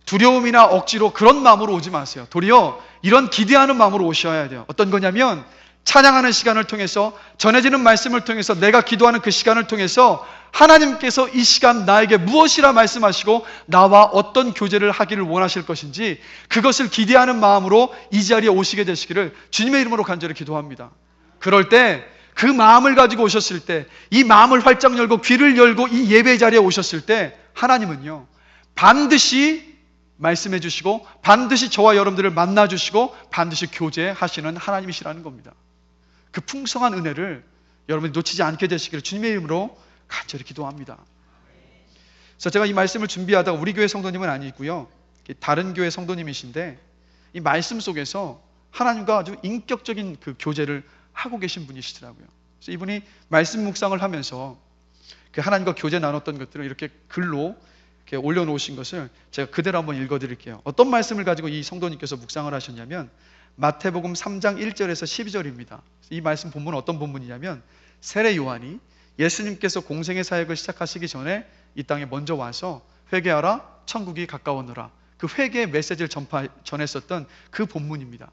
S1: 두려움이나 억지로 그런 마음으로 오지 마세요. 도리어 이런 기대하는 마음으로 오셔야 돼요. 어떤 거냐면 찬양하는 시간을 통해서, 전해지는 말씀을 통해서, 내가 기도하는 그 시간을 통해서 하나님께서 이 시간 나에게 무엇이라 말씀하시고 나와 어떤 교제를 하기를 원하실 것인지, 그것을 기대하는 마음으로 이 자리에 오시게 되시기를 주님의 이름으로 간절히 기도합니다. 그럴 때 그 마음을 가지고 오셨을 때, 이 마음을 활짝 열고 귀를 열고 이 예배 자리에 오셨을 때 하나님은요, 반드시 말씀해 주시고 반드시 저와 여러분들을 만나 주시고 반드시 교제하시는 하나님이시라는 겁니다. 그 풍성한 은혜를 여러분이 놓치지 않게 되시기를 주님의 이름으로 간절히 기도합니다. 그래서 제가 이 말씀을 준비하다가, 우리 교회 성도님은 아니고요, 다른 교회 성도님이신데 이 말씀 속에서 하나님과 아주 인격적인 그 교제를 하고 계신 분이시더라고요. 그래서 이분이 말씀 묵상을 하면서 그 하나님과 교제 나눴던 것들을 이렇게 글로 이렇게 올려놓으신 것을 제가 그대로 한번 읽어드릴게요. 어떤 말씀을 가지고 이 성도님께서 묵상을 하셨냐면 마태복음 3장 1절에서 12절입니다. 이 말씀 본문은 어떤 본문이냐면, 세례 요한이 예수님께서 공생의 사역을 시작하시기 전에 이 땅에 먼저 와서 회개하라, 천국이 가까웠노라, 그 회개의 메시지를 전했었던 그 본문입니다.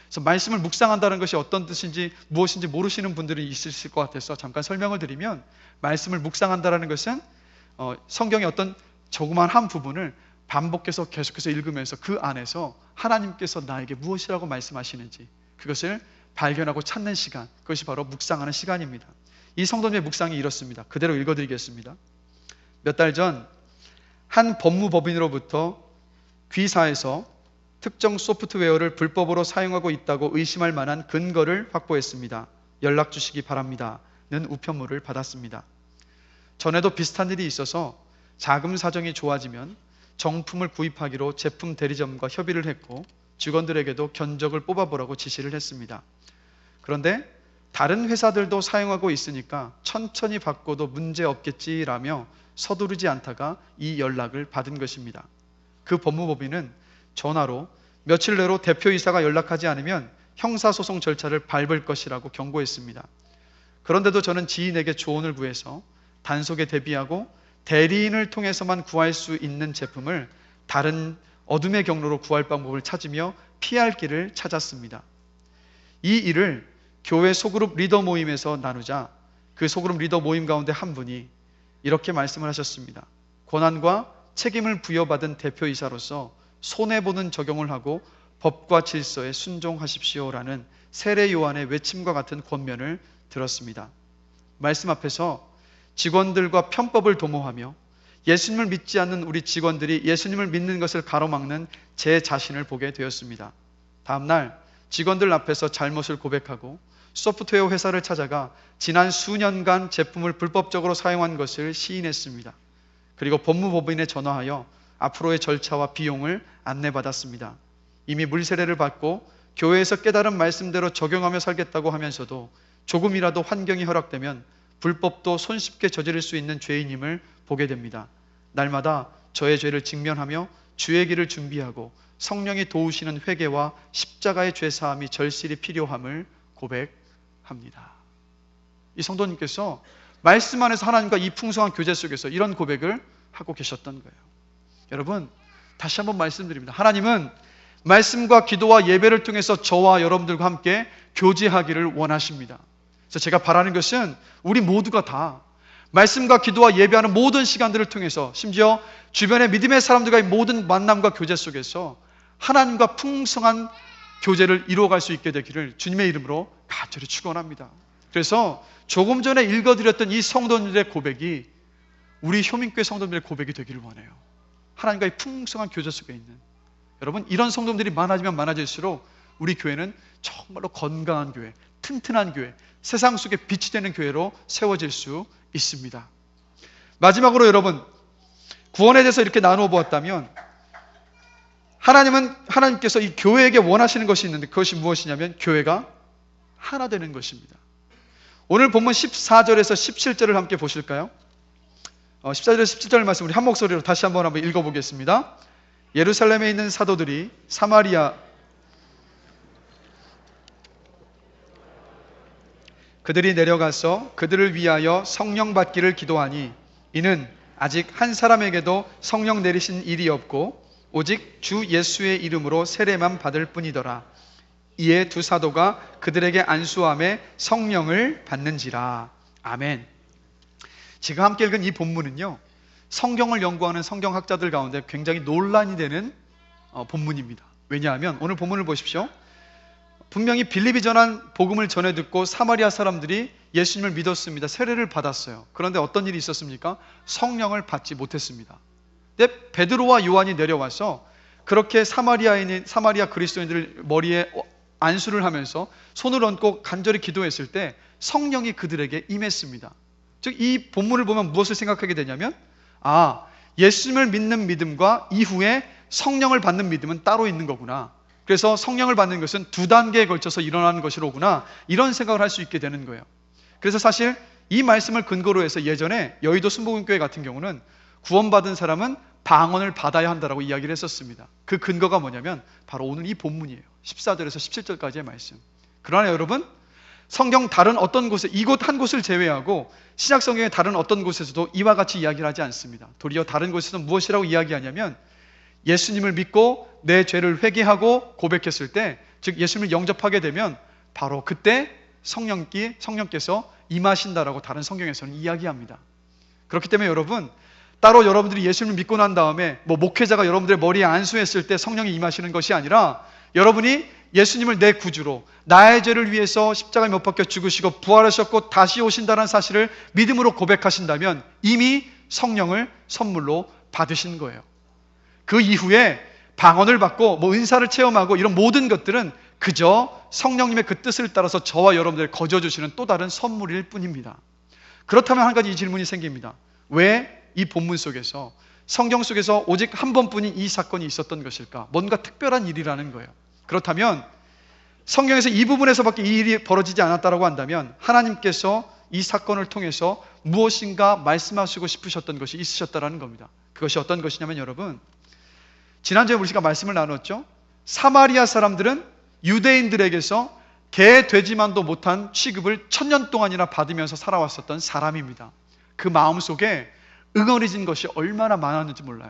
S1: 그래서 말씀을 묵상한다는 것이 어떤 뜻인지 무엇인지 모르시는 분들이 있으실 것 같아서 잠깐 설명을 드리면, 말씀을 묵상한다는 것은 성경의 어떤 조그만 한 부분을 반복해서 계속해서 읽으면서 그 안에서 하나님께서 나에게 무엇이라고 말씀하시는지 그것을 발견하고 찾는 시간, 그것이 바로 묵상하는 시간입니다. 이 성도님의 묵상이 이렇습니다. 그대로 읽어드리겠습니다. 몇 달 전 한 법무법인으로부터 귀사에서 특정 소프트웨어를 불법으로 사용하고 있다고 의심할 만한 근거를 확보했습니다. 연락 주시기 바랍니다 는 우편물을 받았습니다. 전에도 비슷한 일이 있어서 자금 사정이 좋아지면 정품을 구입하기로 제품 대리점과 협의를 했고 직원들에게도 견적을 뽑아보라고 지시를 했습니다. 그런데 다른 회사들도 사용하고 있으니까 천천히 바꿔도 문제 없겠지라며 서두르지 않다가 이 연락을 받은 것입니다. 그 법무법인은 전화로 며칠 내로 대표이사가 연락하지 않으면 형사소송 절차를 밟을 것이라고 경고했습니다. 그런데도 저는 지인에게 조언을 구해서 단속에 대비하고 대리인을 통해서만 구할 수 있는 제품을 다른 어둠의 경로로 구할 방법을 찾으며 피할 길을 찾았습니다. 이 일을 교회 소그룹 리더 모임에서 나누자 그 소그룹 리더 모임 가운데 한 분이 이렇게 말씀을 하셨습니다. 권한과 책임을 부여받은 대표이사로서 손해보는 적용을 하고 법과 질서에 순종하십시오라는 세례 요한의 외침과 같은 권면을 들었습니다. 말씀 앞에서 직원들과 편법을 도모하며 예수님을 믿지 않는 우리 직원들이 예수님을 믿는 것을 가로막는 제 자신을 보게 되었습니다. 다음날 직원들 앞에서 잘못을 고백하고 소프트웨어 회사를 찾아가 지난 수년간 제품을 불법적으로 사용한 것을 시인했습니다. 그리고 법무법인에 전화하여 앞으로의 절차와 비용을 안내받았습니다. 이미 물세례를 받고 교회에서 깨달은 말씀대로 적용하며 살겠다고 하면서도 조금이라도 환경이 허락되면 불법도 손쉽게 저지를 수 있는 죄인임을 보게 됩니다. 날마다 저의 죄를 직면하며 주의 길을 준비하고 성령이 도우시는 회개와 십자가의 죄사함이 절실히 필요함을 고백합니다. 이 성도님께서 말씀 안에서 하나님과 이 풍성한 교제 속에서 이런 고백을 하고 계셨던 거예요. 여러분, 다시 한번 말씀드립니다. 하나님은 말씀과 기도와 예배를 통해서 저와 여러분들과 함께 교제하기를 원하십니다. 그래서 제가 바라는 것은 우리 모두가 다 말씀과 기도와 예배하는 모든 시간들을 통해서, 심지어 주변의 믿음의 사람들과의 모든 만남과 교제 속에서 하나님과 풍성한 교제를 이루어갈 수 있게 되기를 주님의 이름으로 간절히 축원합니다. 그래서 조금 전에 읽어드렸던 이 성도님들의 고백이 우리 효민교회 성도님들의 고백이 되기를 원해요. 하나님과의 풍성한 교제 속에 있는 여러분, 이런 성도들이 많아지면 많아질수록 우리 교회는 정말로 건강한 교회, 튼튼한 교회, 세상 속에 빛이 되는 교회로 세워질 수 있습니다. 마지막으로 여러분, 구원에 대해서 이렇게 나누어 보았다면 하나님께서 이 교회에게 원하시는 것이 있는데 그것이 무엇이냐면 교회가 하나 되는 것입니다. 오늘 본문 14절에서 17절을 함께 보실까요? 14절에서 17절 말씀 우리 한 목소리로 다시 한번 읽어보겠습니다. 예루살렘에 있는 사도들이 그들이 내려가서 그들을 위하여 성령 받기를 기도하니 이는 아직 한 사람에게도 성령 내리신 일이 없고 오직 주 예수의 이름으로 세례만 받을 뿐이더라. 이에 두 사도가 그들에게 안수함에 성령을 받는지라. 아멘. 제가 함께 읽은 이 본문은요, 성경을 연구하는 성경학자들 가운데 굉장히 논란이 되는 본문입니다. 왜냐하면 오늘 본문을 보십시오. 분명히 빌립이 전한 복음을 전해 듣고 사마리아 사람들이 예수님을 믿었습니다. 세례를 받았어요. 그런데 어떤 일이 있었습니까? 성령을 받지 못했습니다. 근데 베드로와 요한이 내려와서 그렇게 사마리아 그리스도인들 머리에 안수를 하면서 손을 얹고 간절히 기도했을 때 성령이 그들에게 임했습니다. 즉 이 본문을 보면 무엇을 생각하게 되냐면 예수님을 믿는 믿음과 이후에 성령을 받는 믿음은 따로 있는 거구나. 그래서 성령을 받는 것은 두 단계에 걸쳐서 일어나는 것이로구나, 이런 생각을 할 수 있게 되는 거예요. 그래서 사실 이 말씀을 근거로 해서 예전에 여의도 순복음교회 같은 경우는 구원받은 사람은 방언을 받아야 한다라고 이야기를 했었습니다. 그 근거가 뭐냐면 바로 오늘 이 본문이에요. 14절에서 17절까지의 말씀. 그러나 여러분, 성경 다른 어떤 곳에, 이곳 한 곳을 제외하고 신약 성경의 다른 어떤 곳에서도 이와 같이 이야기를 하지 않습니다. 도리어 다른 곳에서는 무엇이라고 이야기하냐면 예수님을 믿고 내 죄를 회개하고 고백했을 때, 즉 예수님을 영접하게 되면 바로 그때 성령께서 임하신다라고 다른 성경에서는 이야기합니다. 그렇기 때문에 여러분, 따로 여러분들이 예수님을 믿고 난 다음에 목회자가 여러분들의 머리에 안수했을 때 성령이 임하시는 것이 아니라 여러분이 예수님을 내 구주로 나의 죄를 위해서 십자가에 못 박혀 죽으시고 부활하셨고 다시 오신다는 사실을 믿음으로 고백하신다면 이미 성령을 선물로 받으신 거예요. 그 이후에 방언을 받고 은사를 체험하고 이런 모든 것들은 그저 성령님의 그 뜻을 따라서 저와 여러분들을 거저주시는 또 다른 선물일 뿐입니다. 그렇다면 한 가지 질문이 생깁니다. 왜 이 본문 속에서, 성경 속에서 오직 한 번뿐인 이 사건이 있었던 것일까? 뭔가 특별한 일이라는 거예요. 그렇다면 성경에서 이 부분에서밖에 이 일이 벌어지지 않았다고 한다면 하나님께서 이 사건을 통해서 무엇인가 말씀하시고 싶으셨던 것이 있으셨다는 겁니다. 그것이 어떤 것이냐면 여러분, 지난주에 우리가 말씀을 나눴죠. 사마리아 사람들은 유대인들에게서 개, 돼지만도 못한 취급을 1000년 동안이나 받으면서 살아왔었던 사람입니다. 그 마음속에 응어리진 것이 얼마나 많았는지 몰라요.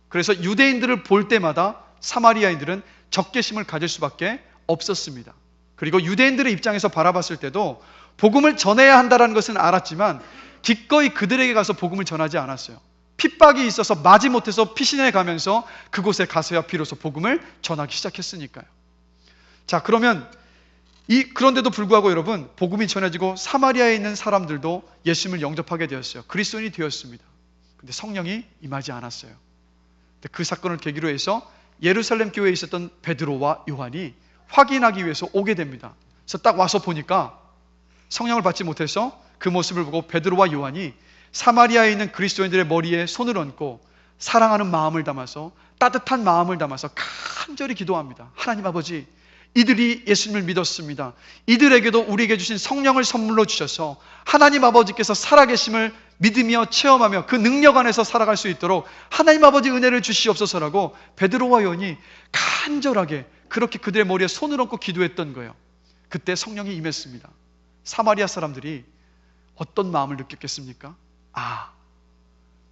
S1: 그래서 유대인들을 볼 때마다 사마리아인들은 적개심을 가질 수밖에 없었습니다. 그리고 유대인들의 입장에서 바라봤을 때도 복음을 전해야 한다는 것은 알았지만 기꺼이 그들에게 가서 복음을 전하지 않았어요. 핍박이 있어서 마지못해서 피신해 가면서 그곳에 가서야 비로소 복음을 전하기 시작했으니까요. 자, 그런데도 불구하고 여러분, 복음이 전해지고 사마리아에 있는 사람들도 예수님을 영접하게 되었어요. 그리스도인이 되었습니다. 근데 성령이 임하지 않았어요. 근데 그 사건을 계기로 해서 예루살렘 교회에 있었던 베드로와 요한이 확인하기 위해서 오게 됩니다. 그래서 딱 와서 보니까 성령을 받지 못해서 그 모습을 보고 베드로와 요한이 사마리아에 있는 그리스도인들의 머리에 손을 얹고 사랑하는 마음을 담아서, 따뜻한 마음을 담아서 간절히 기도합니다. 하나님 아버지, 이들이 예수님을 믿었습니다. 이들에게도 우리에게 주신 성령을 선물로 주셔서 하나님 아버지께서 살아계심을 믿으며 체험하며 그 능력 안에서 살아갈 수 있도록 하나님 아버지 은혜를 주시옵소서라고 베드로와 요한이 간절하게 그렇게 그들의 머리에 손을 얹고 기도했던 거예요. 그때 성령이 임했습니다. 사마리아 사람들이 어떤 마음을 느꼈겠습니까?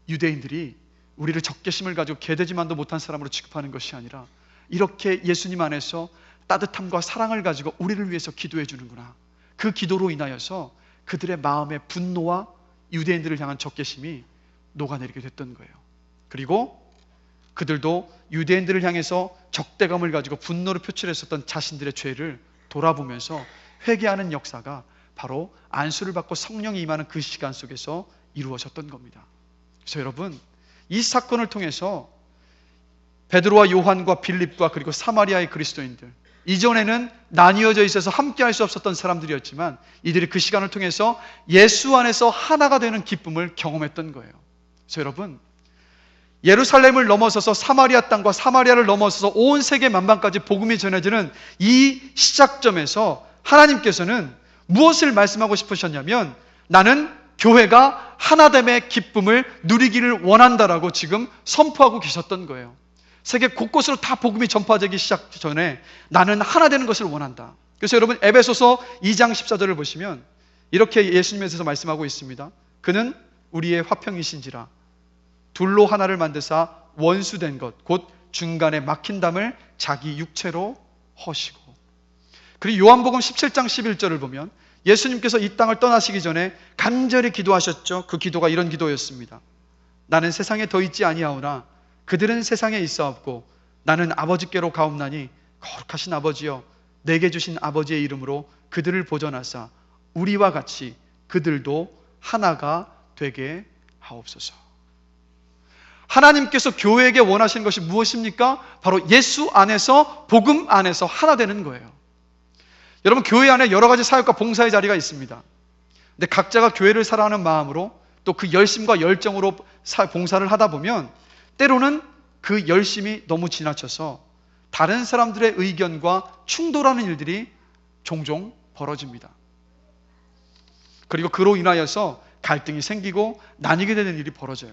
S1: 유대인들이 우리를 적개심을 가지고 개되지만도 못한 사람으로 취급하는 것이 아니라 이렇게 예수님 안에서 따뜻함과 사랑을 가지고 우리를 위해서 기도해 주는구나. 그 기도로 인하여서 그들의 마음의 분노와 유대인들을 향한 적개심이 녹아내리게 됐던 거예요. 그리고 그들도 유대인들을 향해서 적대감을 가지고 분노를 표출했었던 자신들의 죄를 돌아보면서 회개하는 역사가 바로 안수를 받고 성령이 임하는 그 시간 속에서 이루어졌던 겁니다. 그래서 여러분, 이 사건을 통해서 베드로와 요한과 빌립과 그리고 사마리아의 그리스도인들, 이전에는 나뉘어져 있어서 함께할 수 없었던 사람들이었지만 이들이 그 시간을 통해서 예수 안에서 하나가 되는 기쁨을 경험했던 거예요. 그래서 여러분, 예루살렘을 넘어서서 사마리아 땅과 사마리아를 넘어서서 온 세계 만방까지 복음이 전해지는 이 시작점에서 하나님께서는 무엇을 말씀하고 싶으셨냐면, 나는 교회가 하나됨의 기쁨을 누리기를 원한다라고 지금 선포하고 계셨던 거예요. 세계 곳곳으로 다 복음이 전파되기 시작 전에 나는 하나 되는 것을 원한다. 그래서 여러분, 에베소서 2장 14절을 보시면 이렇게 예수님에서 말씀하고 있습니다. 그는 우리의 화평이신지라 둘로 하나를 만드사 원수된 것 곧 중간에 막힌 담을 자기 육체로 허시고. 그리고 요한복음 17장 11절을 보면 예수님께서 이 땅을 떠나시기 전에 간절히 기도하셨죠. 그 기도가 이런 기도였습니다. 나는 세상에 더 있지 아니하오나 그들은 세상에 있사옵고 나는 아버지께로 가옵나니 거룩하신 아버지여, 내게 주신 아버지의 이름으로 그들을 보존하사 우리와 같이 그들도 하나가 되게 하옵소서. 하나님께서 교회에게 원하시는 것이 무엇입니까? 바로 예수 안에서, 복음 안에서 하나 되는 거예요. 여러분, 교회 안에 여러 가지 사역과 봉사의 자리가 있습니다. 근데 각자가 교회를 사랑하는 마음으로 또 그 열심과 열정으로 봉사를 하다 보면 때로는 그 열심이 너무 지나쳐서 다른 사람들의 의견과 충돌하는 일들이 종종 벌어집니다. 그리고 그로 인하여서 갈등이 생기고 나뉘게 되는 일이 벌어져요.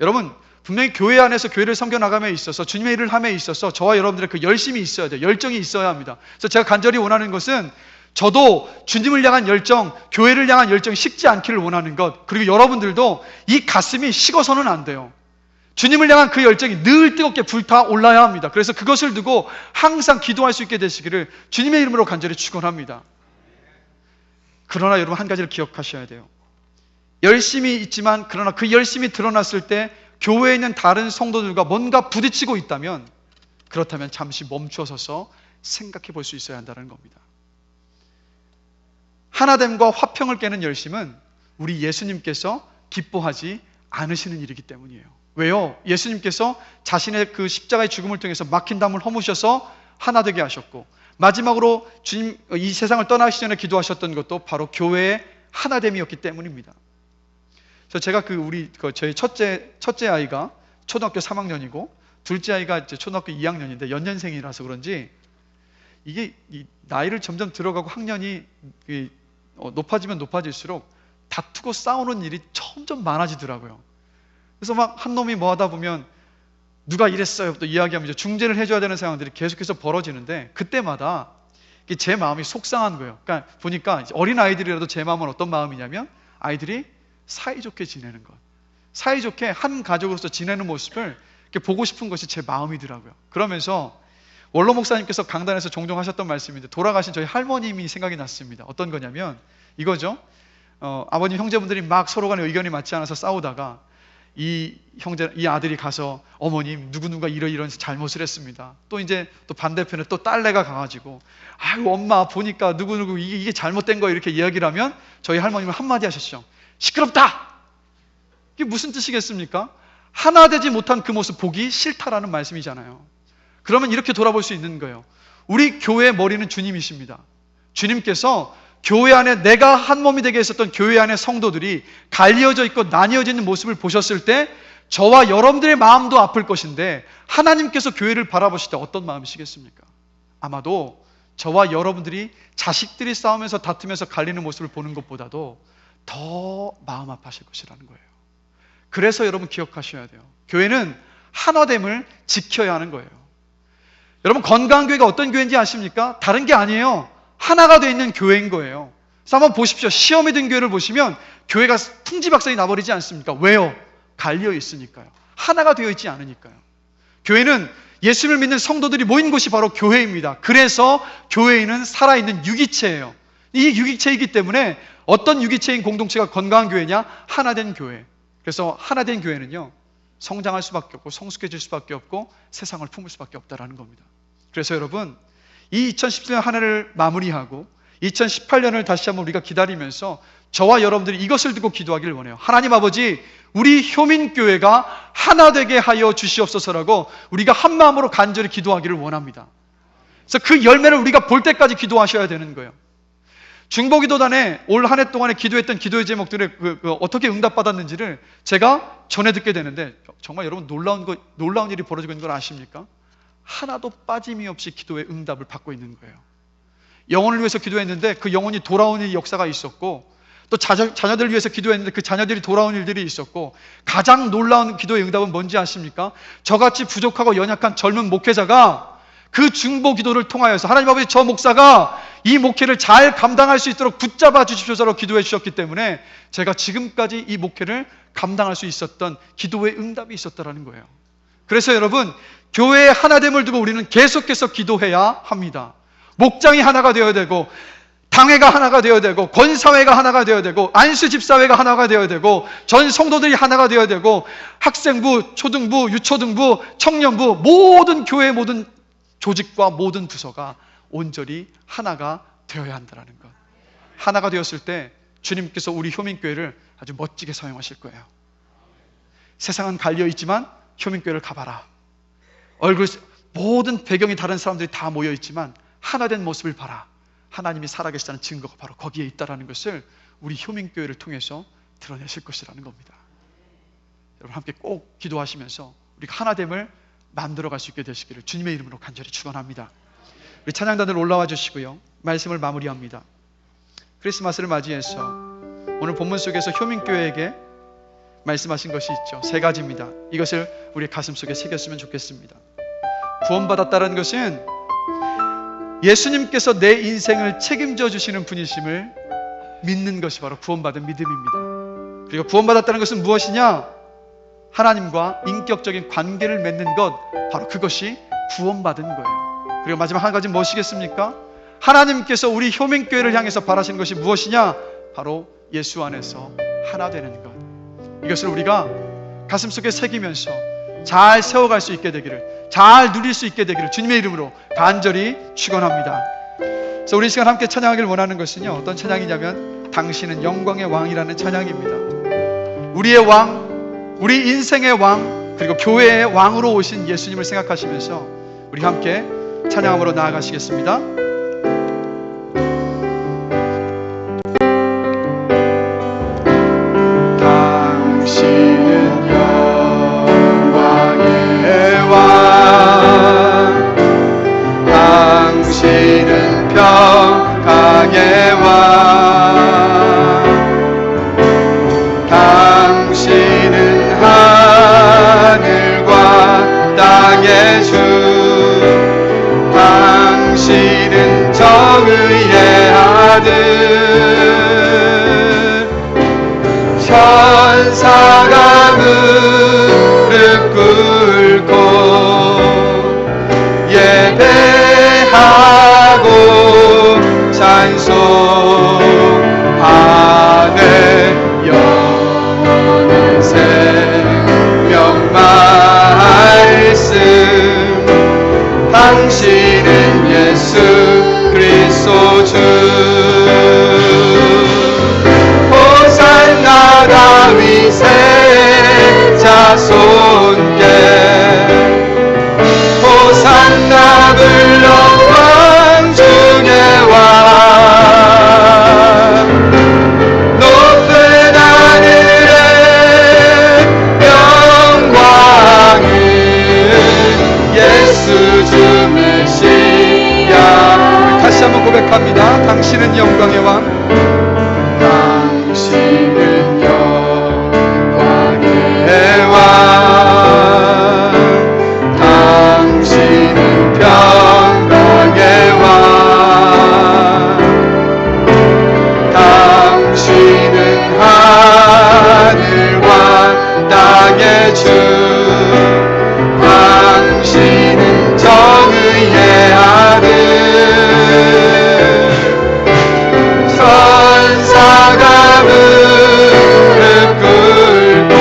S1: 여러분, 분명히 교회 안에서 교회를 섬겨나감에 있어서, 주님의 일을 함에 있어서 저와 여러분들의 그 열심이 있어야 돼요. 열정이 있어야 합니다. 그래서 제가 간절히 원하는 것은 저도 주님을 향한 열정, 교회를 향한 열정이 식지 않기를 원하는 것, 그리고 여러분들도 이 가슴이 식어서는 안 돼요. 주님을 향한 그 열정이 늘 뜨겁게 불타올라야 합니다. 그래서 그것을 두고 항상 기도할 수 있게 되시기를 주님의 이름으로 간절히 축원합니다. 그러나 여러분, 한 가지를 기억하셔야 돼요. 열심이 있지만, 그러나 그 열심이 드러났을 때 교회에 있는 다른 성도들과 뭔가 부딪히고 있다면, 그렇다면 잠시 멈추어서서 생각해 볼 수 있어야 한다는 겁니다. 하나됨과 화평을 깨는 열심은 우리 예수님께서 기뻐하지 않으시는 일이기 때문이에요. 왜요? 예수님께서 자신의 그 십자가의 죽음을 통해서 막힌 담을 허무셔서 하나 되게 하셨고, 마지막으로 주님 이 세상을 떠나시기 전에 기도하셨던 것도 바로 교회의 하나됨이었기 때문입니다. 그래서 제가 저희 첫째 아이가 초등학교 3학년이고 둘째 아이가 이제 초등학교 2학년인데 연년생이라서 그런지 이게 이 나이를 점점 들어가고 학년이 높아지면 높아질수록 다투고 싸우는 일이 점점 많아지더라고요. 그래서 막 한 놈이 뭐 하다 보면 누가 이랬어요 또 이야기하면 중재를 해줘야 되는 상황들이 계속해서 벌어지는데, 그때마다 제 마음이 속상한 거예요. 그러니까 보니까 어린 아이들이라도 제 마음은 어떤 마음이냐면, 아이들이 사이좋게 지내는 것, 사이좋게 한 가족으로서 지내는 모습을 이렇게 보고 싶은 것이 제 마음이더라고요. 그러면서 원로 목사님께서 강단에서 종종 하셨던 말씀인데, 돌아가신 저희 할머님이 생각이 났습니다. 어떤 거냐면 이거죠. 아버님 형제분들이 막 서로 간에 의견이 맞지 않아서 싸우다가 이 아들이 가서 어머님 누구누가 이런 잘못을 했습니다. 또 이제 또 반대편에 또 딸내가 가가지고 아유 엄마 보니까 누구누구 이게 잘못된 거예요 이렇게 이야기를 하면 저희 할머님은 한마디 하셨죠. 시끄럽다! 이게 무슨 뜻이겠습니까? 하나 되지 못한 그 모습 보기 싫다라는 말씀이잖아요. 그러면 이렇게 돌아볼 수 있는 거예요. 우리 교회의 머리는 주님이십니다. 주님께서 교회 안에 내가 한 몸이 되게 했었던 교회 안의 성도들이 갈리어져 있고 나뉘어져 있는 모습을 보셨을 때 저와 여러분들의 마음도 아플 것인데, 하나님께서 교회를 바라보실 때 어떤 마음이시겠습니까? 아마도 저와 여러분들이 자식들이 싸우면서 다투면서 갈리는 모습을 보는 것보다도 더 마음 아파하실 것이라는 거예요. 그래서 여러분 기억하셔야 돼요. 교회는 하나됨을 지켜야 하는 거예요. 여러분, 건강한 교회가 어떤 교회인지 아십니까? 다른 게 아니에요. 하나가 되어 있는 교회인 거예요. 그래서 한번 보십시오. 시험에 든 교회를 보시면 교회가 풍지박산이 나버리지 않습니까? 왜요? 갈려 있으니까요. 하나가 되어 있지 않으니까요. 교회는 예수를 믿는 성도들이 모인 곳이 바로 교회입니다. 그래서 교회는 살아있는 유기체예요. 이 유기체이기 때문에 어떤 유기체인 공동체가 건강한 교회냐? 하나된 교회. 그래서 하나된 교회는요, 성장할 수밖에 없고 성숙해질 수밖에 없고 세상을 품을 수밖에 없다라는 겁니다. 그래서 여러분, 이 2017년 한 해를 마무리하고 2018년을 다시 한번 우리가 기다리면서 저와 여러분들이 이것을 두고 기도하기를 원해요. 하나님 아버지, 우리 효민교회가 하나 되게 하여 주시옵소서라고 우리가 한 마음으로 간절히 기도하기를 원합니다. 그래서 그 열매를 우리가 볼 때까지 기도하셔야 되는 거예요. 중보기도단에 올 한 해 동안에 기도했던 기도의 제목들을 어떻게 응답받았는지를 제가 전해 듣게 되는데, 정말 여러분 놀라운 일이 벌어지고 있는 걸 아십니까? 하나도 빠짐이 없이 기도의 응답을 받고 있는 거예요. 영혼을 위해서 기도했는데 그 영혼이 돌아오는 역사가 있었고, 또 자녀들을 위해서 기도했는데 그 자녀들이 돌아온 일들이 있었고, 가장 놀라운 기도의 응답은 뭔지 아십니까? 저같이 부족하고 연약한 젊은 목회자가 그 중보 기도를 통하여서 하나님 아버지, 저 목사가 이 목회를 잘 감당할 수 있도록 붙잡아 주십시오라고 기도해 주셨기 때문에 제가 지금까지 이 목회를 감당할 수 있었던 기도의 응답이 있었다는 거예요. 그래서 여러분, 교회의 하나됨을 두고 우리는 계속해서 기도해야 합니다. 목장이 하나가 되어야 되고, 당회가 하나가 되어야 되고, 권사회가 하나가 되어야 되고, 안수집사회가 하나가 되어야 되고, 전 성도들이 하나가 되어야 되고, 학생부, 초등부, 유초등부, 청년부, 모든 교회의 모든 조직과 모든 부서가 온전히 하나가 되어야 한다는 것. 하나가 되었을 때 주님께서 우리 효민교회를 아주 멋지게 사용하실 거예요. 세상은 갈려있지만 효민교회를 가봐라. 모든 배경이 다른 사람들이 다 모여있지만 하나된 모습을 봐라. 하나님이 살아계시다는 증거가 바로 거기에 있다는 것을 우리 효민교회를 통해서 드러내실 것이라는 겁니다. 여러분, 함께 꼭 기도하시면서 우리가 하나됨을 만들어갈 수 있게 되시기를 주님의 이름으로 간절히 축원합니다. 우리 찬양단들 올라와 주시고요, 말씀을 마무리합니다. 크리스마스를 맞이해서 오늘 본문 속에서 효민교회에게 말씀하신 것이 있죠. 3가지입니다. 이것을 우리 가슴 속에 새겼으면 좋겠습니다. 구원받았다는 것은 예수님께서 내 인생을 책임져 주시는 분이심을 믿는 것이 바로 구원받은 믿음입니다. 그리고 구원받았다는 것은 무엇이냐? 하나님과 인격적인 관계를 맺는 것, 바로 그것이 구원받은 거예요. 그리고 마지막 한 가지 무엇이겠습니까? 하나님께서 우리 효민교회를 향해서 바라시는 것이 무엇이냐? 바로 예수 안에서 하나 되는 것. 이것을 우리가 가슴속에 새기면서 잘 세워갈 수 있게 되기를, 잘 누릴 수 있게 되기를 주님의 이름으로 간절히 축원합니다. 그래서 우리 시간 함께 찬양하기를 원하는 것은요, 어떤 찬양이냐면 당신은 영광의 왕이라는 찬양입니다. 우리의 왕, 우리 인생의 왕, 그리고 교회의 왕으로 오신 예수님을 생각하시면서 우리 함께 찬양함으로 나아가시겠습니다. 당신은 영광의 왕, 당신은 평강의 왕, 당신은 하늘과 땅의 주, 당신은 정의의 아들, 천사가 무릎 꿇고 예배하고 찬송하네. 영원한 생명 말씀, 당신은 예수 그리스도 주. 호산나 다윗의 자손께, 호산나 불러 왕 중의 왕, 높은 하늘의 영광은 예수 주 메시아. 다시 한번 고백합니다. 당신은 영광의 왕, 당신은 영광의 왕, 당신은 평강의 왕, 당신은 하늘과 땅의 주, 당신은 정의의 아들, 천사가 무릎 꿇고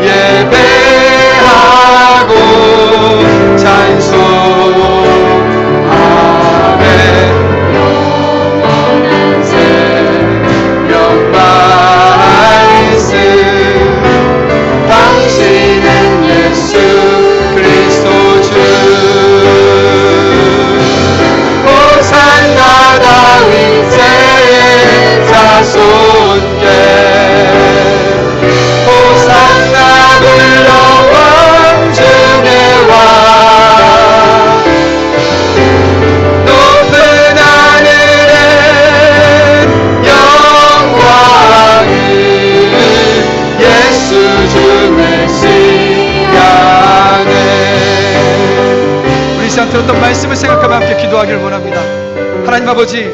S1: 예배하고 찬송하네. 영원한 생명 말씀, 주 메시아네. 우리 시간 들었던 말씀을 생각하며 함께 기도하기를 원합니다. 하나님 아버지,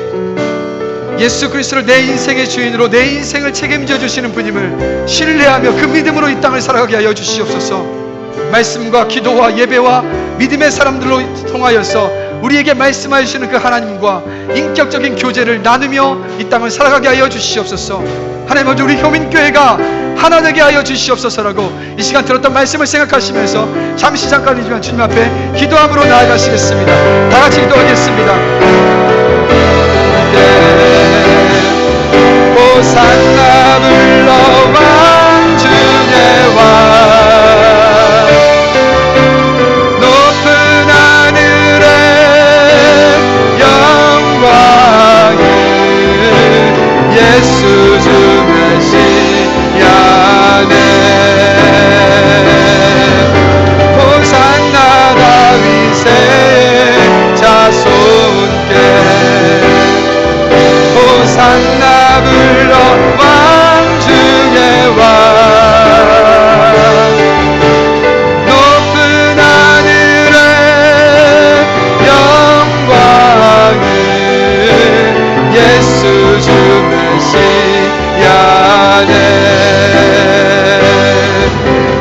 S1: 예수 그리스도를 내 인생의 주인으로 내 인생을 책임져 주시는 분임을 신뢰하며 그 믿음으로 이 땅을 살아가게 하여 주시옵소서. 말씀과 기도와 예배와 믿음의 사람들로 통하여서 우리에게 말씀하여 주시는 그 하나님과 인격적인 교제를 나누며 이 땅을 살아가게 하여 주시옵소서. 하나님 아버지, 우리 효민교회가 하나 되게 하여 주시옵소서라고 이 시간 들었던 말씀을 생각하시면서 잠시 잠깐이지만 주님 앞에 기도함으로 나아가시겠습니다. 다 같이 기도하겠습니다. 호산나 불러 왕중의 왕, 높은 하늘의 영광을 예수 주 메시아네. 호산나 다윗의 자손께 호산나 불러 왕중의 왕, 높은 하늘의 영광을 예수 주 메시아네.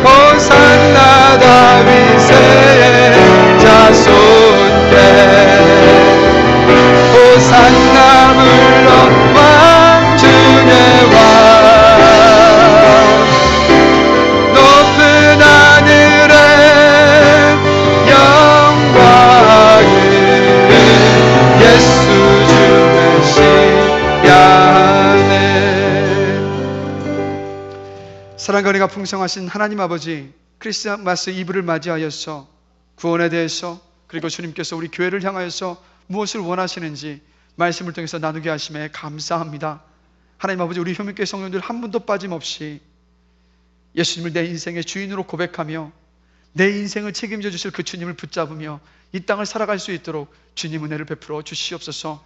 S1: 호산나 다윗의 자손께 호산나 불러 왕중의 왕, 높은 하늘의 영광을 예수 주 메시아네. 사랑과 은혜가 풍성하신 하나님 아버지, 크리스마스 이브를 맞이하여서 구원에 대해서 그리고 주님께서 우리 교회를 향하여서 무엇을 원하시는지 말씀을 통해서 나누게 하심에 감사합니다. 하나님 아버지, 우리 효민교회 성도들 한 분도 빠짐없이 예수님을 내 인생의 주인으로 고백하며 내 인생을 책임져 주실 그 주님을 붙잡으며 이 땅을 살아갈 수 있도록 주님 은혜를 베풀어 주시옵소서.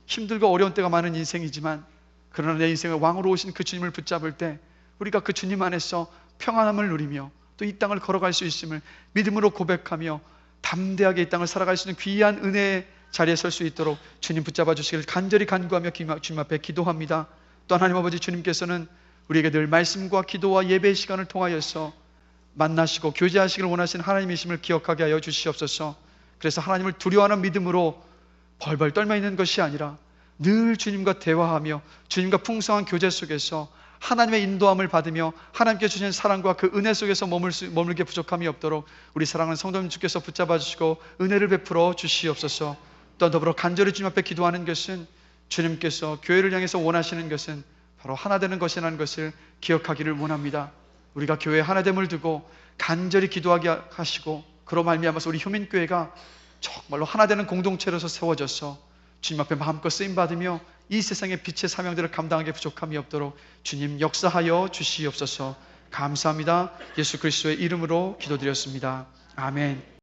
S1: 힘들고 어려운 때가 많은 인생이지만 그러나 내 인생의 왕으로 오신 그 주님을 붙잡을 때 우리가 그 주님 안에서 평안함을 누리며 또 이 땅을 걸어갈 수 있음을 믿음으로 고백하며 담대하게 이 땅을 살아갈 수 있는 귀한 은혜의 자리에 설 수 있도록 주님 붙잡아 주시기를 간절히 간구하며 주님 앞에 기도합니다. 또 하나님 아버지, 주님께서는 우리에게 늘 말씀과 기도와 예배의 시간을 통하여서 만나시고 교제하시기를 원하시는 하나님이심을 기억하게 하여 주시옵소서. 그래서 하나님을 두려워하는 믿음으로 벌벌 떨며 있는 것이 아니라 늘 주님과 대화하며 주님과 풍성한 교제 속에서 하나님의 인도함을 받으며 하나님께 주신 사랑과 그 은혜 속에서 머물게 부족함이 없도록 우리 사랑하는 성도님 주께서 붙잡아 주시고 은혜를 베풀어 주시옵소서. 또 더불어 간절히 주님 앞에 기도하는 것은 주님께서 교회를 향해서 원하시는 것은 바로 하나 되는 것이라는 것을 기억하기를 원합니다. 우리가 교회에 하나됨을 두고 간절히 기도하게 하시고 그로 말미암아서 우리 효민교회가 정말로 하나 되는 공동체로서 세워져서 주님 앞에 마음껏 쓰임받으며 이 세상의 빛의 사명들을 감당하기 부족함이 없도록 주님 역사하여 주시옵소서. 감사합니다. 예수 그리스도의 이름으로 기도드렸습니다. 아멘.